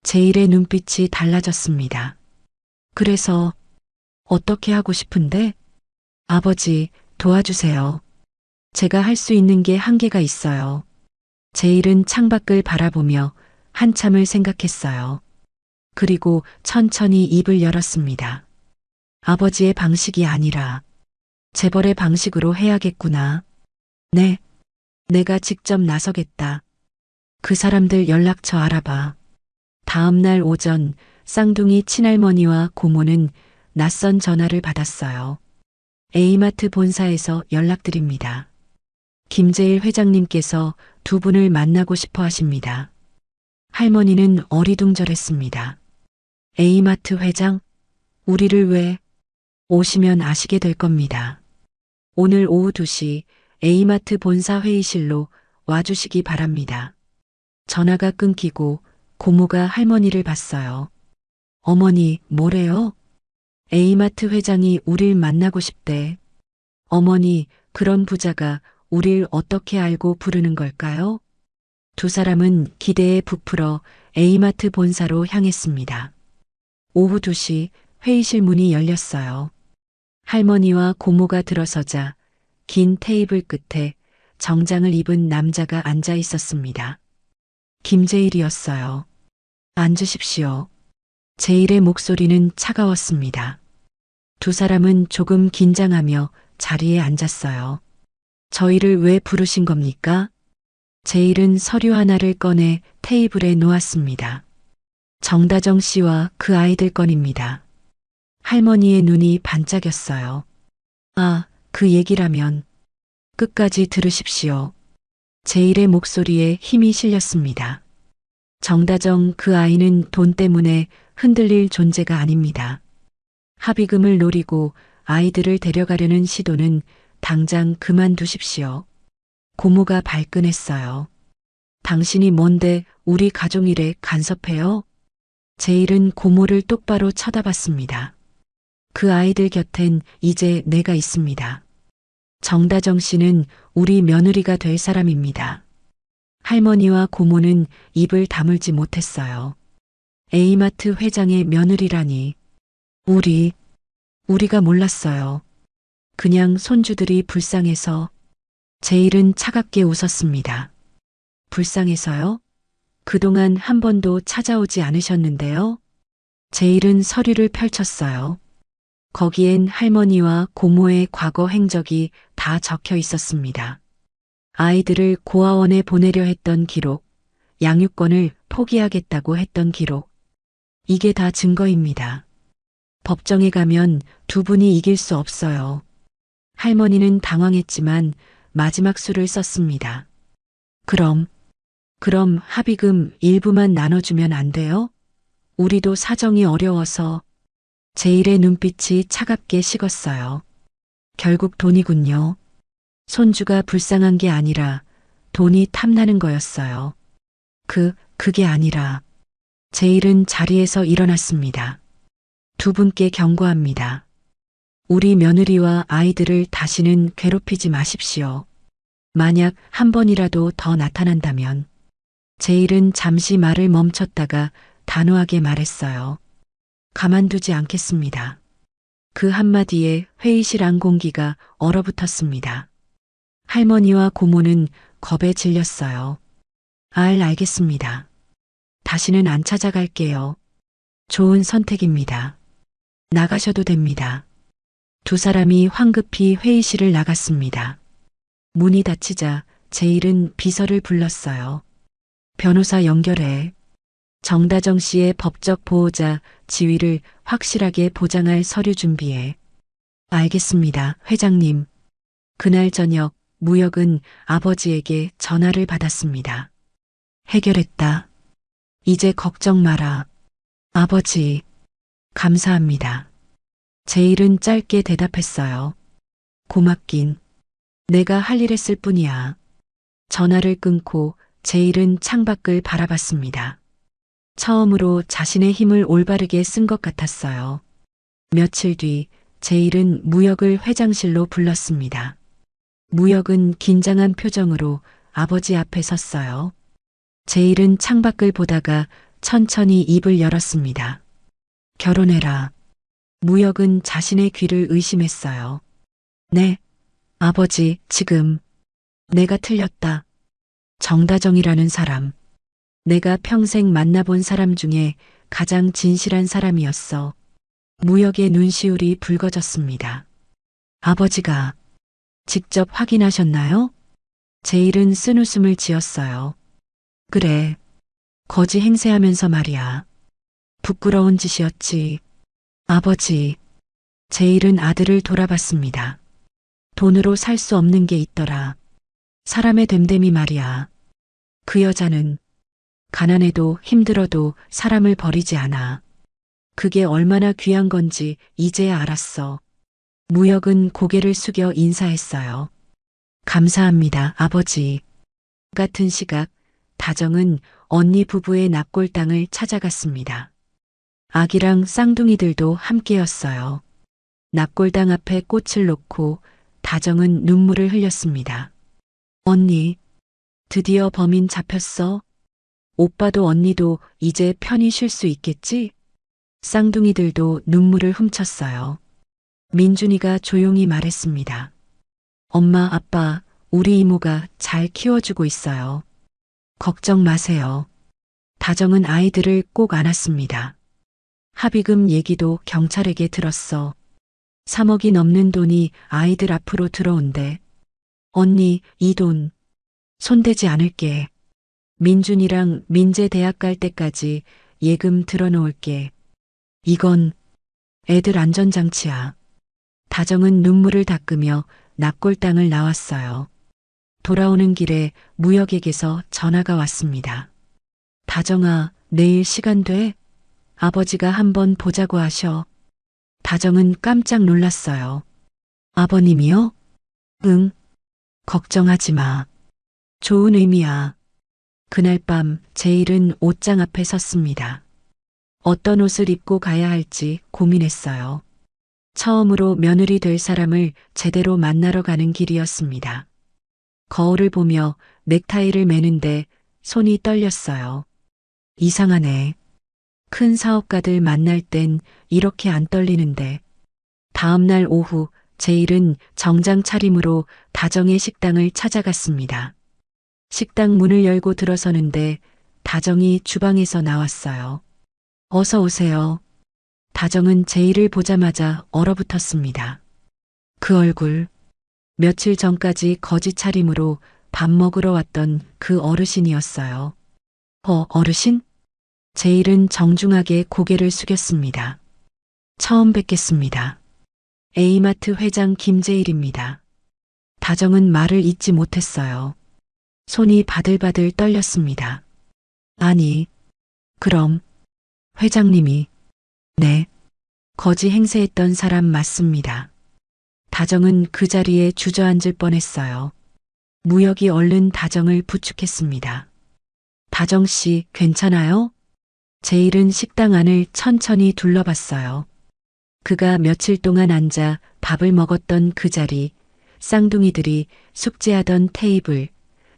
제일의 눈빛이 달라졌습니다. 그래서 어떻게 하고 싶은데? 아버지, 도와주세요. 제가 할 수 있는 게 한계가 있어요. 제일은 창밖을 바라보며 한참을 생각했어요. 그리고 천천히 입을 열었습니다. 아버지의 방식이 아니라 재벌의 방식으로 해야겠구나. 네, 내가 직접 나서겠다. 그 사람들 연락처 알아봐. 다음 날 오전 쌍둥이 친할머니와 고모는 낯선 전화를 받았어요. A마트 본사에서 연락드립니다. 김재일 회장님께서 두 분을 만나고 싶어 하십니다. 할머니는 어리둥절했습니다. A마트 회장? 우리를 왜? 오시면 아시게 될 겁니다. 오늘 오후 2시 A마트 본사 회의실로 와주시기 바랍니다. 전화가 끊기고 고모가 할머니를 봤어요. 어머니, 뭐래요? A마트 회장이 우릴 만나고 싶대. 어머니, 그런 부자가 우릴 어떻게 알고 부르는 걸까요? 두 사람은 기대에 부풀어 A마트 본사로 향했습니다. 오후 2시 회의실 문이 열렸어요. 할머니와 고모가 들어서자 긴 테이블 끝에 정장을 입은 남자가 앉아 있었습니다. 김재일이었어요. 앉으십시오. 제일의 목소리는 차가웠습니다. 두 사람은 조금 긴장하며 자리에 앉았어요. 저희를 왜 부르신 겁니까? 제일은 서류 하나를 꺼내 테이블에 놓았습니다. 정다정 씨와 그 아이들 건입니다. 할머니의 눈이 반짝였어요. 아, 그 얘기라면 끝까지 들으십시오. 제일의 목소리에 힘이 실렸습니다. 정다정 그 아이는 돈 때문에 흔들릴 존재가 아닙니다. 합의금을 노리고 아이들을 데려가려는 시도는 당장 그만두십시오. 고모가 발끈했어요. 당신이 뭔데 우리 가족 일에 간섭해요? 제일은 고모를 똑바로 쳐다봤습니다. 그 아이들 곁엔 이제 내가 있습니다. 정다정 씨는 우리 며느리가 될 사람입니다. 할머니와 고모는 입을 다물지 못했어요. A마트 회장의 며느리라니. 우리가 몰랐어요. 그냥 손주들이 불쌍해서. 제일은 차갑게 웃었습니다. 불쌍해서요? 그동안 한 번도 찾아오지 않으셨는데요? 제일은 서류를 펼쳤어요. 거기엔 할머니와 고모의 과거 행적이 다 적혀 있었습니다. 아이들을 고아원에 보내려 했던 기록, 양육권을 포기하겠다고 했던 기록. 이게 다 증거입니다. 법정에 가면 두 분이 이길 수 없어요. 할머니는 당황했지만 마지막 수를 썼습니다. 그럼 합의금 일부만 나눠주면 안 돼요? 우리도 사정이 어려워서. 제일의 눈빛이 차갑게 식었어요. 결국 돈이군요. 손주가 불쌍한 게 아니라 돈이 탐나는 거였어요. 그게 아니라. 제일은 자리에서 일어났습니다. 두 분께 경고합니다. 우리 며느리와 아이들을 다시는 괴롭히지 마십시오. 만약 한 번이라도 더 나타난다면. 제일은 잠시 말을 멈췄다가 단호하게 말했어요. 가만두지 않겠습니다. 그 한마디에 회의실 안 공기가 얼어붙었습니다. 할머니와 고모는 겁에 질렸어요. 알겠습니다. 다시는 안 찾아갈게요. 좋은 선택입니다. 나가셔도 됩니다. 두 사람이 황급히 회의실을 나갔습니다. 문이 닫히자 제일은 비서를 불렀어요. 변호사 연결해. 정다정 씨의 법적 보호자 지위를 확실하게 보장할 서류 준비해. 알겠습니다, 회장님. 그날 저녁 무역은 아버지에게 전화를 받았습니다. 해결했다. 이제 걱정 마라. 아버지, 감사합니다. 제일은 짧게 대답했어요. 고맙긴. 내가 할 일 했을 뿐이야. 전화를 끊고 제일은 창밖을 바라봤습니다. 처음으로 자신의 힘을 올바르게 쓴 것 같았어요. 며칠 뒤 제일은 무역을 회장실로 불렀습니다. 무역은 긴장한 표정으로 아버지 앞에 섰어요. 제일은 창밖을 보다가 천천히 입을 열었습니다. 결혼해라. 무역은 자신의 귀를 의심했어요. 네, 아버지, 지금. 내가 틀렸다. 정다정이라는 사람. 내가 평생 만나본 사람 중에 가장 진실한 사람이었어. 무역의 눈시울이 붉어졌습니다. 아버지가 직접 확인하셨나요? 제일은 쓴웃음을 지었어요. 그래. 거지 행세하면서 말이야. 부끄러운 짓이었지. 아버지. 제일은 아들을 돌아봤습니다. 돈으로 살 수 없는 게 있더라. 사람의 됨됨이 말이야. 그 여자는 가난해도 힘들어도 사람을 버리지 않아. 그게 얼마나 귀한 건지 이제야 알았어. 무역은 고개를 숙여 인사했어요. 감사합니다, 아버지. 같은 시각, 다정은 언니 부부의 납골당을 찾아갔습니다. 아기랑 쌍둥이들도 함께였어요. 납골당 앞에 꽃을 놓고 다정은 눈물을 흘렸습니다. 언니, 드디어 범인 잡혔어? 오빠도 언니도 이제 편히 쉴 수 있겠지? 쌍둥이들도 눈물을 훔쳤어요. 민준이가 조용히 말했습니다. 엄마, 아빠, 우리 이모가 잘 키워주고 있어요. 걱정 마세요. 다정은 아이들을 꼭 안았습니다. 합의금 얘기도 경찰에게 들었어. 3억이 넘는 돈이 아이들 앞으로 들어온대. 언니, 이 돈 손대지 않을게. 민준이랑 민재 대학 갈 때까지 예금 들어놓을게. 이건 애들 안전장치야. 다정은 눈물을 닦으며 납골당을 나왔어요. 돌아오는 길에 무역에게서 전화가 왔습니다. 다정아, 내일 시간 돼? 아버지가 한번 보자고 하셔. 다정은 깜짝 놀랐어요. 아버님이요? 응. 걱정하지 마. 좋은 의미야. 그날 밤 제일은 옷장 앞에 섰습니다. 어떤 옷을 입고 가야 할지 고민했어요. 처음으로 며느리 될 사람을 제대로 만나러 가는 길이었습니다. 거울을 보며 넥타이를 매는데 손이 떨렸어요. 이상하네. 큰 사업가들 만날 땐 이렇게 안 떨리는데. 다음 날 오후 제일은 정장 차림으로 다정의 식당을 찾아갔습니다. 식당 문을 열고 들어서는데 다정이 주방에서 나왔어요. 어서 오세요. 다정은 제일을 보자마자 얼어붙었습니다. 그 얼굴, 며칠 전까지 거지 차림으로 밥 먹으러 왔던 그 어르신이었어요. 어르신? 제일은 정중하게 고개를 숙였습니다. 처음 뵙겠습니다. A마트 회장 김제일입니다. 다정은 말을 잇지 못했어요. 손이 바들바들 떨렸습니다. 아니, 그럼 회장님이 네, 거지 행세했던 사람 맞습니다. 다정은 그 자리에 주저앉을 뻔했어요. 무역이 얼른 다정을 부축했습니다. 다정 씨, 괜찮아요? 제일은 식당 안을 천천히 둘러봤어요. 그가 며칠 동안 앉아 밥을 먹었던 그 자리, 쌍둥이들이 숙제하던 테이블,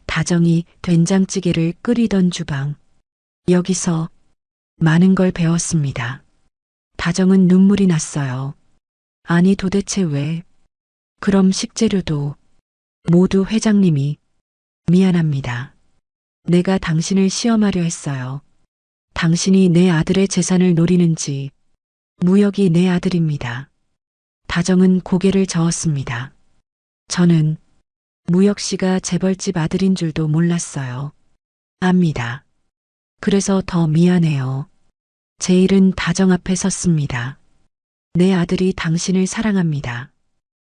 다정이 된장찌개를 끓이던 주방. 여기서 많은 걸 배웠습니다. 다정은 눈물이 났어요. 아니 도대체 왜? 그럼 식재료도 모두 회장님이. 미안합니다. 내가 당신을 시험하려 했어요. 당신이 내 아들의 재산을 노리는지. 무역이 내 아들입니다. 다정은 고개를 저었습니다. 저는 무역 씨가 재벌집 아들인 줄도 몰랐어요. 압니다. 그래서 더 미안해요. 제일은 다정 앞에 섰습니다. 내 아들이 당신을 사랑합니다.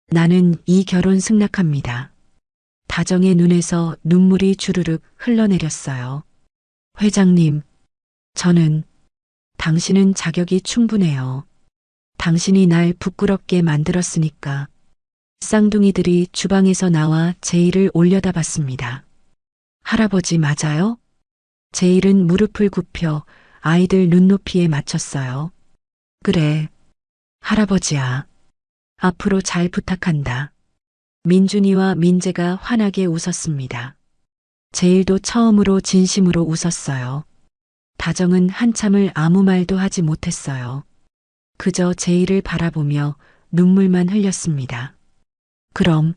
나는 이 결혼 승낙합니다. 다정의 눈에서 눈물이 주르륵 흘러내렸어요. 회장님, 당신은 자격이 충분해요. 당신이 날 부끄럽게 만들었으니까. 쌍둥이들이 주방에서 나와 제일을 올려다봤습니다. 할아버지 맞아요? 제일은 무릎을 굽혀 아이들 눈높이에 맞췄어요. 그래, 할아버지야. 앞으로 잘 부탁한다. 민준이와 민재가 환하게 웃었습니다. 제일도 처음으로 진심으로 웃었어요. 다정은 한참을 아무 말도 하지 못했어요. 그저 제일을 바라보며 눈물만 흘렸습니다. 그럼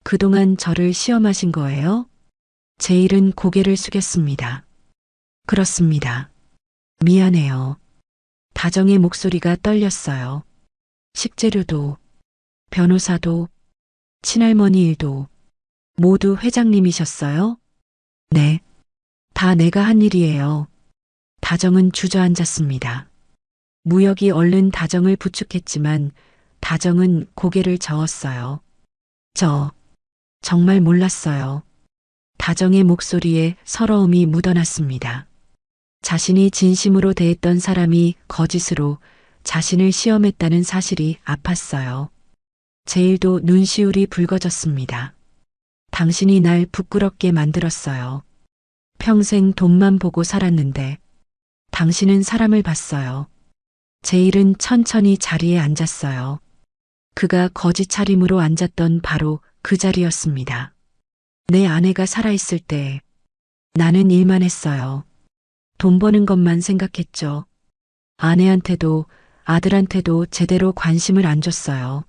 그동안 저를 시험하신 거예요? 제일은 고개를 숙였습니다. 그렇습니다. 미안해요. 다정의 목소리가 떨렸어요. 식재료도, 변호사도, 친할머니 일도 모두 회장님이셨어요? 네. 다 내가 한 일이에요. 다정은 주저앉았습니다. 무역이 얼른 다정을 부축했지만 다정은 고개를 저었어요. 정말 몰랐어요. 다정의 목소리에 서러움이 묻어났습니다. 자신이 진심으로 대했던 사람이 거짓으로 자신을 시험했다는 사실이 아팠어요. 제일도 눈시울이 붉어졌습니다. 당신이 날 부끄럽게 만들었어요. 평생 돈만 보고 살았는데 당신은 사람을 봤어요. 제일은 천천히 자리에 앉았어요. 그가 거짓 차림으로 앉았던 바로 그 자리였습니다. 내 아내가 살아있을 때 나는 일만 했어요. 돈 버는 것만 생각했죠. 아내한테도 아들한테도 제대로 관심을 안 줬어요.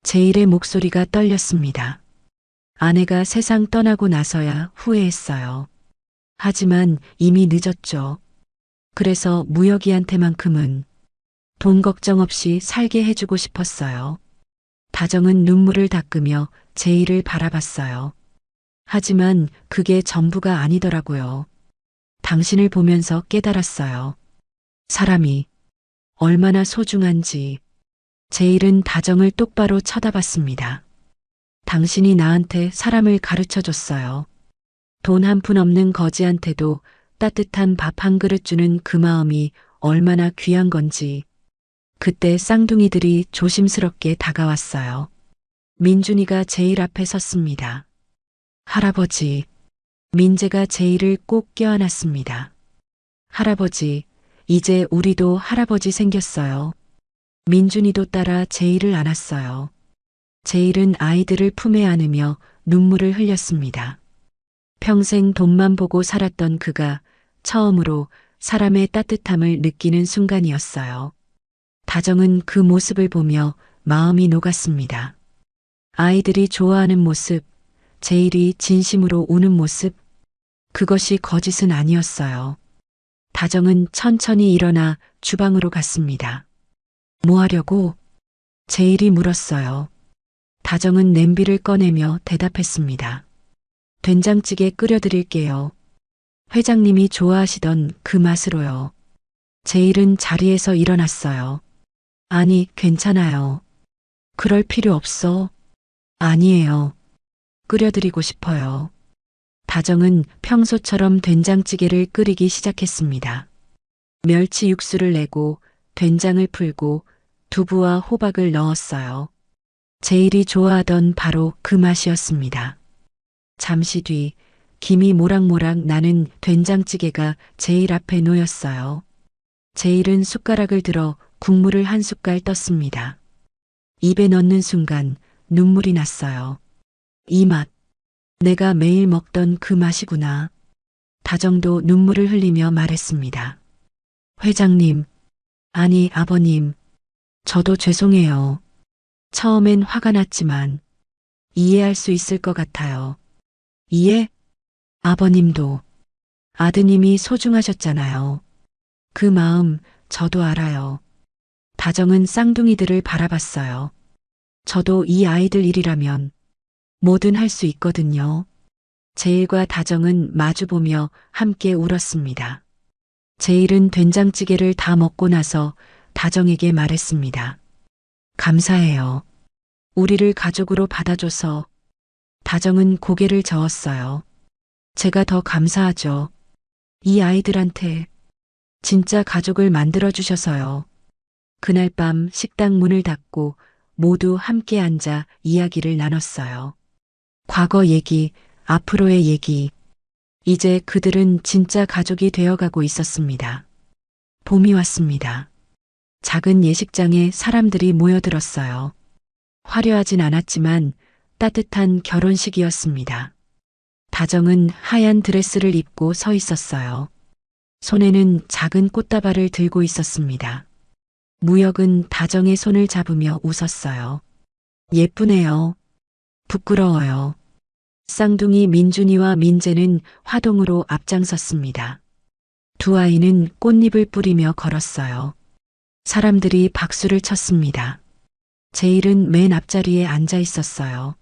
제일의 목소리가 떨렸습니다. 아내가 세상 떠나고 나서야 후회했어요. 하지만 이미 늦었죠. 그래서 무혁이한테만큼은 돈 걱정 없이 살게 해주고 싶었어요. 다정은 눈물을 닦으며 제일을 바라봤어요. 하지만 그게 전부가 아니더라고요. 당신을 보면서 깨달았어요. 사람이 얼마나 소중한지. 제일은 다정을 똑바로 쳐다봤습니다. 당신이 나한테 사람을 가르쳐 줬어요. 돈 한 푼 없는 거지한테도 따뜻한 밥 한 그릇 주는 그 마음이 얼마나 귀한 건지. 그때 쌍둥이들이 조심스럽게 다가왔어요. 민준이가 제일 앞에 섰습니다. 할아버지. 민재가 제일을 꼭 껴안았습니다. 할아버지, 이제 우리도 할아버지 생겼어요. 민준이도 따라 제일을 안았어요. 제일은 아이들을 품에 안으며 눈물을 흘렸습니다. 평생 돈만 보고 살았던 그가 처음으로 사람의 따뜻함을 느끼는 순간이었어요. 다정은 그 모습을 보며 마음이 녹았습니다. 아이들이 좋아하는 모습, 제일이 진심으로 우는 모습, 그것이 거짓은 아니었어요. 다정은 천천히 일어나 주방으로 갔습니다. 뭐 하려고? 제일이 물었어요. 다정은 냄비를 꺼내며 대답했습니다. 된장찌개 끓여드릴게요. 회장님이 좋아하시던 그 맛으로요. 제일은 자리에서 일어났어요. 아니, 괜찮아요. 그럴 필요 없어. 아니에요. 끓여드리고 싶어요. 다정은 평소처럼 된장찌개를 끓이기 시작했습니다. 멸치 육수를 내고 된장을 풀고 두부와 호박을 넣었어요. 제일이 좋아하던 바로 그 맛이었습니다. 잠시 뒤 김이 모락모락 나는 된장찌개가 제일 앞에 놓였어요. 제일은 숟가락을 들어 국물을 한 숟갈 떴습니다. 입에 넣는 순간 눈물이 났어요. 이 맛, 내가 매일 먹던 그 맛이구나. 다정도 눈물을 흘리며 말했습니다. 회장님, 아니 아버님, 저도 죄송해요. 처음엔 화가 났지만 이해할 수 있을 것 같아요. 이해? 아버님도 아드님이 소중하셨잖아요. 그 마음 저도 알아요. 다정은 쌍둥이들을 바라봤어요. 저도 이 아이들 일이라면 뭐든 할 수 있거든요. 제일과 다정은 마주보며 함께 울었습니다. 제일은 된장찌개를 다 먹고 나서 다정에게 말했습니다. 감사해요. 우리를 가족으로 받아줘서. 다정은 고개를 저었어요. 제가 더 감사하죠. 이 아이들한테 진짜 가족을 만들어주셔서요. 그날 밤 식당 문을 닫고 모두 함께 앉아 이야기를 나눴어요. 과거 얘기, 앞으로의 얘기. 이제 그들은 진짜 가족이 되어가고 있었습니다. 봄이 왔습니다. 작은 예식장에 사람들이 모여들었어요. 화려하진 않았지만 따뜻한 결혼식이었습니다. 다정은 하얀 드레스를 입고 서 있었어요. 손에는 작은 꽃다발을 들고 있었습니다. 무혁은 다정의 손을 잡으며 웃었어요. 예쁘네요. 부끄러워요. 쌍둥이 민준이와 민재는 화동으로 앞장섰습니다. 두 아이는 꽃잎을 뿌리며 걸었어요. 사람들이 박수를 쳤습니다. 제일은 맨 앞자리에 앉아 있었어요.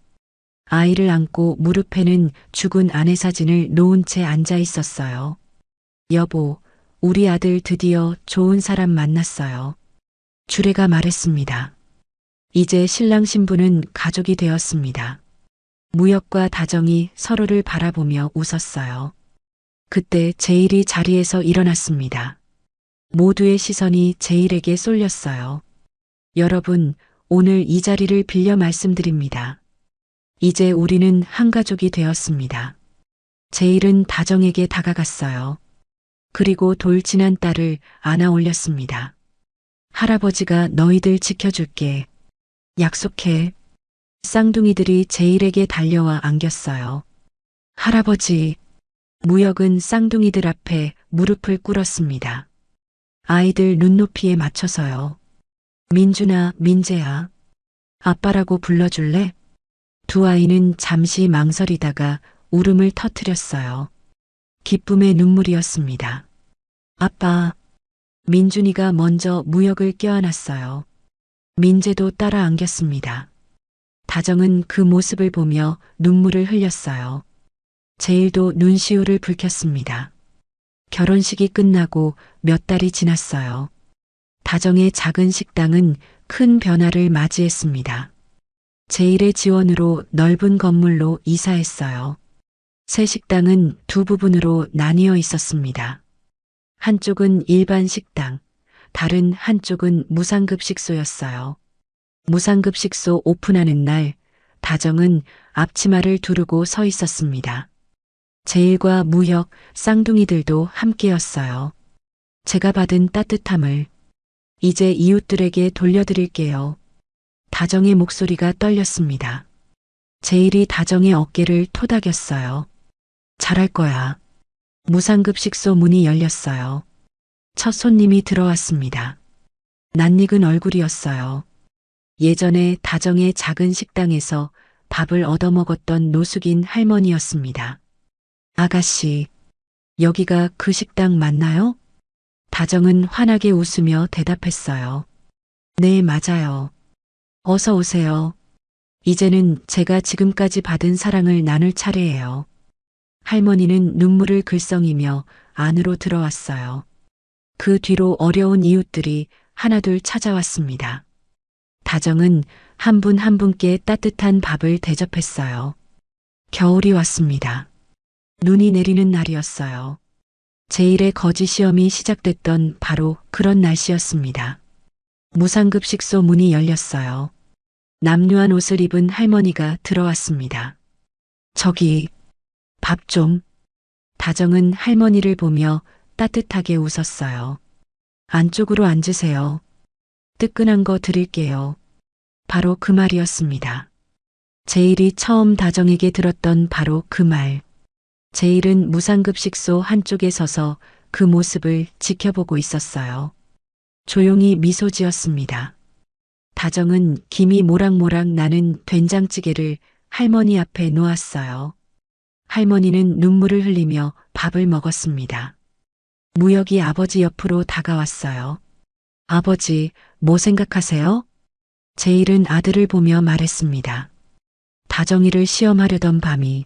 아이를 안고 무릎에는 죽은 아내 사진을 놓은 채 앉아 있었어요. 여보, 우리 아들 드디어 좋은 사람 만났어요. 주례가 말했습니다. 이제 신랑 신부는 가족이 되었습니다. 무역과 다정이 서로를 바라보며 웃었어요. 그때 제일이 자리에서 일어났습니다. 모두의 시선이 제일에게 쏠렸어요. 여러분, 오늘 이 자리를 빌려 말씀드립니다. 이제 우리는 한 가족이 되었습니다. 제일은 다정에게 다가갔어요. 그리고 돌진한 딸을 안아 올렸습니다. 할아버지가 너희들 지켜줄게. 약속해. 쌍둥이들이 제일에게 달려와 안겼어요. 할아버지, 무역은 쌍둥이들 앞에 무릎을 꿇었습니다. 아이들 눈높이에 맞춰서요. 민준아, 민재야. 아빠라고 불러줄래? 두 아이는 잠시 망설이다가 울음을 터뜨렸어요. 기쁨의 눈물이었습니다. 아빠. 민준이가 먼저 무역을 껴안았어요. 민재도 따라 안겼습니다. 다정은 그 모습을 보며 눈물을 흘렸어요. 제일도 눈시울을 붉혔습니다. 결혼식이 끝나고 몇 달이 지났어요. 다정의 작은 식당은 큰 변화를 맞이했습니다. 제일의 지원으로 넓은 건물로 이사했어요. 새 식당은 두 부분으로 나뉘어 있었습니다. 한쪽은 일반 식당, 다른 한쪽은 무상급식소였어요. 무상급식소 오픈하는 날, 다정은 앞치마를 두르고 서 있었습니다. 제일과 무역, 쌍둥이들도 함께였어요. 제가 받은 따뜻함을 이제 이웃들에게 돌려드릴게요. 다정의 목소리가 떨렸습니다. 제일이 다정의 어깨를 토닥였어요. 잘할 거야. 무상급식소 문이 열렸어요. 첫 손님이 들어왔습니다. 낯익은 얼굴이었어요. 예전에 다정의 작은 식당에서 밥을 얻어먹었던 노숙인 할머니였습니다. 아가씨, 여기가 그 식당 맞나요? 다정은 환하게 웃으며 대답했어요. 네, 맞아요. 어서 오세요. 이제는 제가 지금까지 받은 사랑을 나눌 차례예요. 할머니는 눈물을 글썽이며 안으로 들어왔어요. 그 뒤로 어려운 이웃들이 하나둘 찾아왔습니다. 다정은 한 분 한 분께 따뜻한 밥을 대접했어요. 겨울이 왔습니다. 눈이 내리는 날이었어요. 제일의 거지 시험이 시작됐던 바로 그런 날씨였습니다. 무상급식소 문이 열렸어요. 남루한 옷을 입은 할머니가 들어왔습니다. 저기, 밥 좀. 다정은 할머니를 보며 따뜻하게 웃었어요. 안쪽으로 앉으세요. 뜨끈한 거 드릴게요. 바로 그 말이었습니다. 제일이 처음 다정에게 들었던 바로 그 말. 제일은 무상급식소 한쪽에 서서 그 모습을 지켜보고 있었어요. 조용히 미소 지었습니다. 다정은 김이 모락모락 나는 된장찌개를 할머니 앞에 놓았어요. 할머니는 눈물을 흘리며 밥을 먹었습니다. 무역이 아버지 옆으로 다가왔어요. 아버지, 뭐 생각하세요? 제일은 아들을 보며 말했습니다. 다정이를 시험하려던 밤이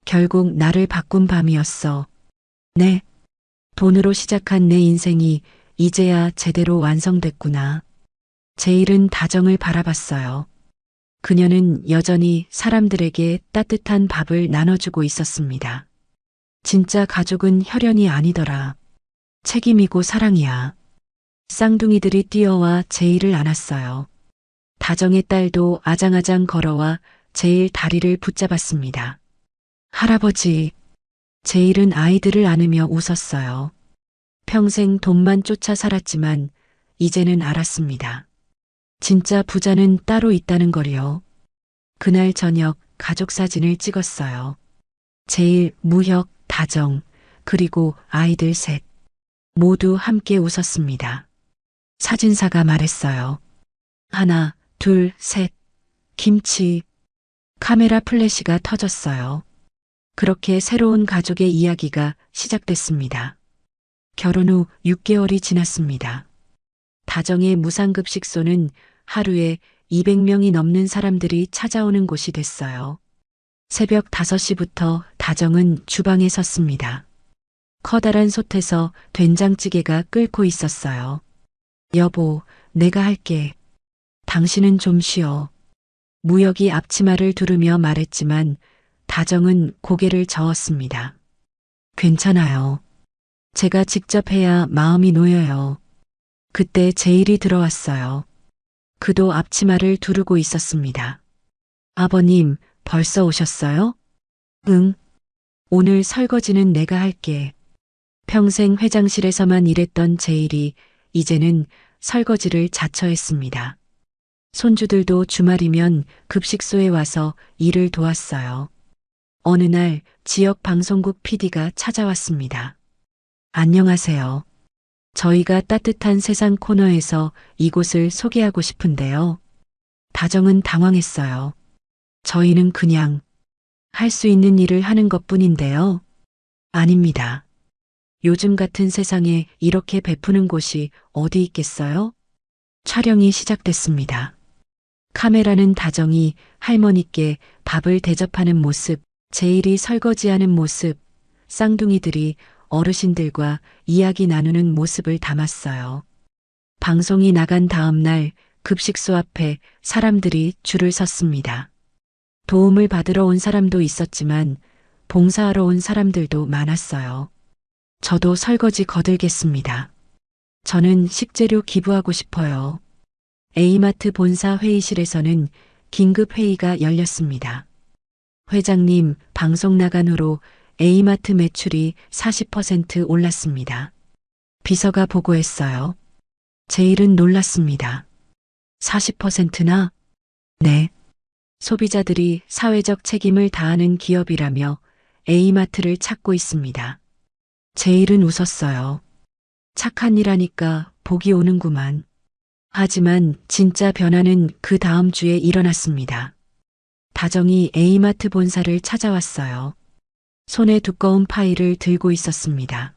결국 나를 바꾼 밤이었어. 네. 돈으로 시작한 내 인생이 이제야 제대로 완성됐구나. 제일은 다정을 바라봤어요. 그녀는 여전히 사람들에게 따뜻한 밥을 나눠주고 있었습니다. 진짜 가족은 혈연이 아니더라. 책임이고 사랑이야. 쌍둥이들이 뛰어와 제일을 안았어요. 다정의 딸도 아장아장 걸어와 제일 다리를 붙잡았습니다. 할아버지, 제일은 아이들을 안으며 웃었어요. 평생 돈만 쫓아 살았지만 이제는 알았습니다. 진짜 부자는 따로 있다는 걸요. 그날 저녁 가족 사진을 찍었어요. 제일, 무혁, 다정, 그리고 아이들 셋. 모두 함께 웃었습니다. 사진사가 말했어요. 하나, 둘, 셋. 김치. 카메라 플래시가 터졌어요. 그렇게 새로운 가족의 이야기가 시작됐습니다. 결혼 후 6개월이 지났습니다. 다정의 무상급식소는 하루에 200명이 넘는 사람들이 찾아오는 곳이 됐어요. 새벽 5시부터 다정은 주방에 섰습니다. 커다란 솥에서 된장찌개가 끓고 있었어요. 여보, 내가 할게. 당신은 좀 쉬어. 무역이 앞치마를 두르며 말했지만 다정은 고개를 저었습니다. 괜찮아요. 제가 직접 해야 마음이 놓여요. 그때 제일이 들어왔어요. 그도 앞치마를 두르고 있었습니다. 아버님, 벌써 오셨어요? 응. 오늘 설거지는 내가 할게. 평생 회장실에서만 일했던 제일이 이제는 설거지를 자처했습니다. 손주들도 주말이면 급식소에 와서 일을 도왔어요. 어느 날 지역 방송국 PD가 찾아왔습니다. 안녕하세요. 저희가 따뜻한 세상 코너에서 이곳을 소개하고 싶은데요. 다정은 당황했어요. 저희는 그냥 할 수 있는 일을 하는 것뿐인데요. 아닙니다. 요즘 같은 세상에 이렇게 베푸는 곳이 어디 있겠어요? 촬영이 시작됐습니다. 카메라는 다정이 할머니께 밥을 대접하는 모습, 제일이 설거지하는 모습, 쌍둥이들이 어르신들과 이야기 나누는 모습을 담았어요. 방송이 나간 다음 날 급식소 앞에 사람들이 줄을 섰습니다. 도움을 받으러 온 사람도 있었지만 봉사하러 온 사람들도 많았어요. 저도 설거지 거들겠습니다. 저는 식재료 기부하고 싶어요. A마트 본사 회의실에서는 긴급 회의가 열렸습니다. 회장님, 방송 나간 후로 A마트 매출이 40% 올랐습니다. 비서가 보고했어요. 제일은 놀랐습니다. 40%나? 네. 소비자들이 사회적 책임을 다하는 기업이라며 A마트를 찾고 있습니다. 제일은 웃었어요. 착한 일 하니까 복이 오는구만. 하지만 진짜 변화는 그 다음 주에 일어났습니다. 다정이 A마트 본사를 찾아왔어요. 손에 두꺼운 파일을 들고 있었습니다.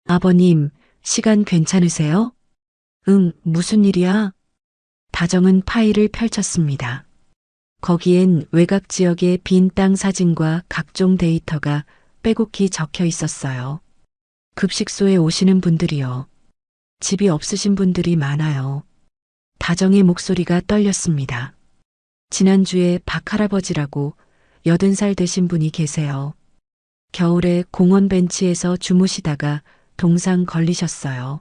아버님, 시간 괜찮으세요? 응, 무슨 일이야? 다정은 파일을 펼쳤습니다. 거기엔 외곽 지역의 빈 땅 사진과 각종 데이터가 빼곡히 적혀 있었어요. 급식소에 오시는 분들이요. 집이 없으신 분들이 많아요. 다정의 목소리가 떨렸습니다. 지난주에 박할아버지라고 80살 되신 분이 계세요. 겨울에 공원 벤치에서 주무시다가 동상 걸리셨어요.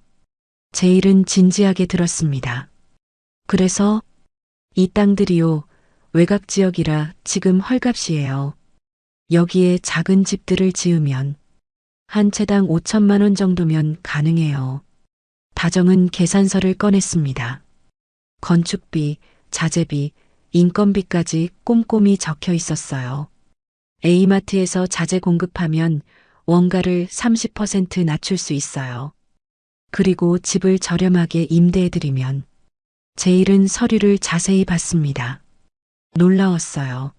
제일은 진지하게 들었습니다. 그래서 이 땅들이요. 외곽 지역이라 지금 헐값이에요. 여기에 작은 집들을 지으면 한 채당 5천만 원 정도면 가능해요. 다정은 계산서를 꺼냈습니다. 건축비, 자재비, 인건비까지 꼼꼼히 적혀 있었어요. A마트에서 자재 공급하면 원가를 30% 낮출 수 있어요. 그리고 집을 저렴하게 임대해드리면 제일은 서류를 자세히 봤습니다. 놀라웠어요.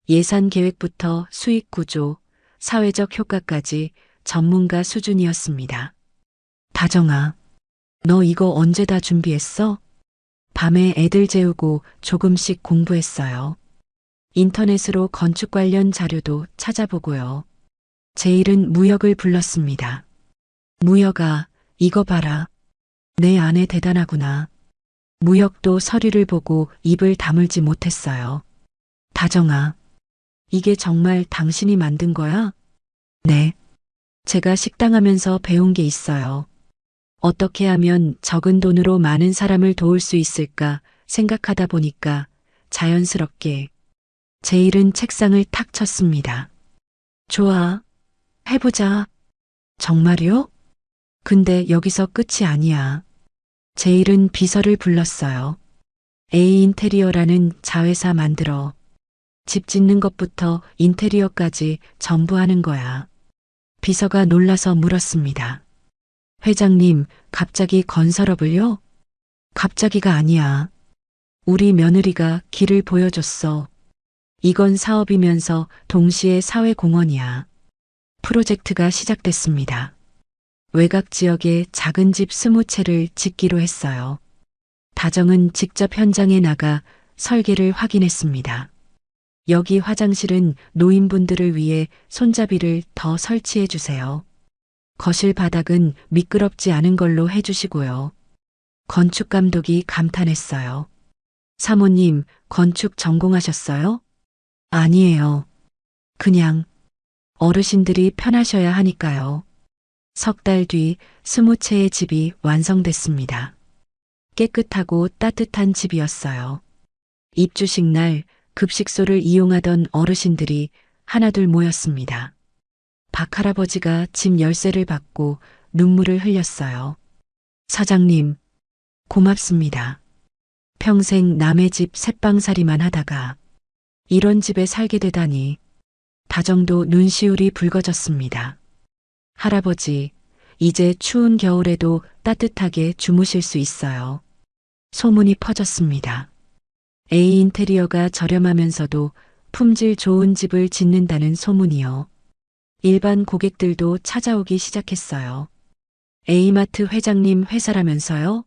예산 계획부터 수익 구조, 사회적 효과까지 전문가 수준이었습니다. 다정아, 너 이거 언제 다 준비했어? 밤에 애들 재우고 조금씩 공부했어요. 인터넷으로 건축 관련 자료도 찾아보고요. 제일은 무역을 불렀습니다. 무역아, 이거 봐라. 내 아내 대단하구나. 무역도 서류를 보고 입을 다물지 못했어요. 다정아, 이게 정말 당신이 만든 거야? 네. 제가 식당하면서 배운 게 있어요. 어떻게 하면 적은 돈으로 많은 사람을 도울 수 있을까 생각하다 보니까 자연스럽게 제일은 책상을 탁 쳤습니다. 좋아. 해보자. 정말요? 근데 여기서 끝이 아니야. 제일은 비서를 불렀어요. A 인테리어라는 자회사 만들어. 집 짓는 것부터 인테리어까지 전부 하는 거야. 비서가 놀라서 물었습니다. 회장님, 갑자기 건설업을요? 갑자기가 아니야. 우리 며느리가 길을 보여줬어. 이건 사업이면서 동시에 사회공헌이야. 프로젝트가 시작됐습니다. 외곽 지역에 작은 집 20채를 짓기로 했어요. 다정은 직접 현장에 나가 설계를 확인했습니다. 여기 화장실은 노인분들을 위해 손잡이를 더 설치해 주세요. 거실 바닥은 미끄럽지 않은 걸로 해주시고요. 건축 감독이 감탄했어요. 사모님, 건축 전공하셨어요? 아니에요. 그냥 어르신들이 편하셔야 하니까요. 석 달 뒤 20채의 집이 완성됐습니다. 깨끗하고 따뜻한 집이었어요. 입주식 날 급식소를 이용하던 어르신들이 하나둘 모였습니다. 박 할아버지가 집 열쇠를 받고 눈물을 흘렸어요. 사장님, 고맙습니다. 평생 남의 집 새빵살이만 하다가 이런 집에 살게 되다니. 다정도 눈시울이 붉어졌습니다. 할아버지, 이제 추운 겨울에도 따뜻하게 주무실 수 있어요. 소문이 퍼졌습니다. A 인테리어가 저렴하면서도 품질 좋은 집을 짓는다는 소문이요. 일반 고객들도 찾아오기 시작했어요. A마트 회장님 회사라면서요?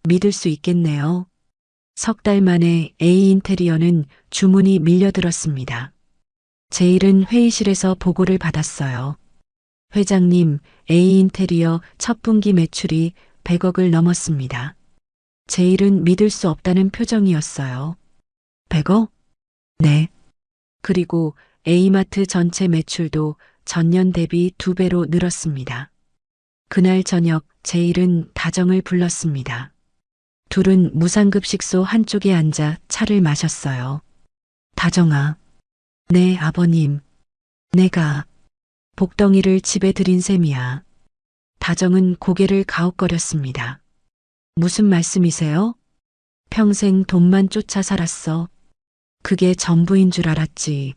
믿을 수 있겠네요. 석 달 만에 A 인테리어는 주문이 밀려들었습니다. 제일은 회의실에서 보고를 받았어요. 회장님, A 인테리어 첫 분기 매출이 100억을 넘었습니다. 제일은 믿을 수 없다는 표정이었어요. 100억? 네. 그리고 A마트 전체 매출도 전년 대비 2배로 늘었습니다. 그날 저녁 제일은 다정을 불렀습니다. 둘은 무상급식소 한쪽에 앉아 차를 마셨어요. 다정아. 네, 아버님. 내가 복덩이를 집에 들인 셈이야. 다정은 고개를 가웃거렸습니다. 무슨 말씀이세요? 평생 돈만 쫓아 살았어. 그게 전부인 줄 알았지.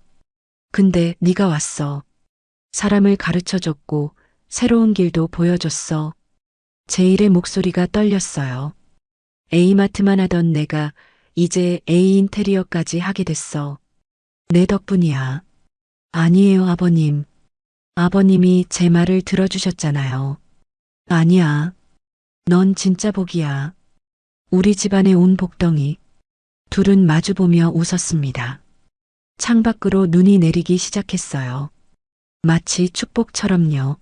근데 네가 왔어. 사람을 가르쳐줬고 새로운 길도 보여줬어. 제일의 목소리가 떨렸어요. A마트만 하던 내가 이제 A 인테리어까지 하게 됐어. 내 덕분이야. 아니에요, 아버님. 아버님이 제 말을 들어주셨잖아요. 아니야. 넌 진짜 복이야. 우리 집안에 온 복덩이. 둘은 마주보며 웃었습니다. 창밖으로 눈이 내리기 시작했어요. 마치 축복처럼요.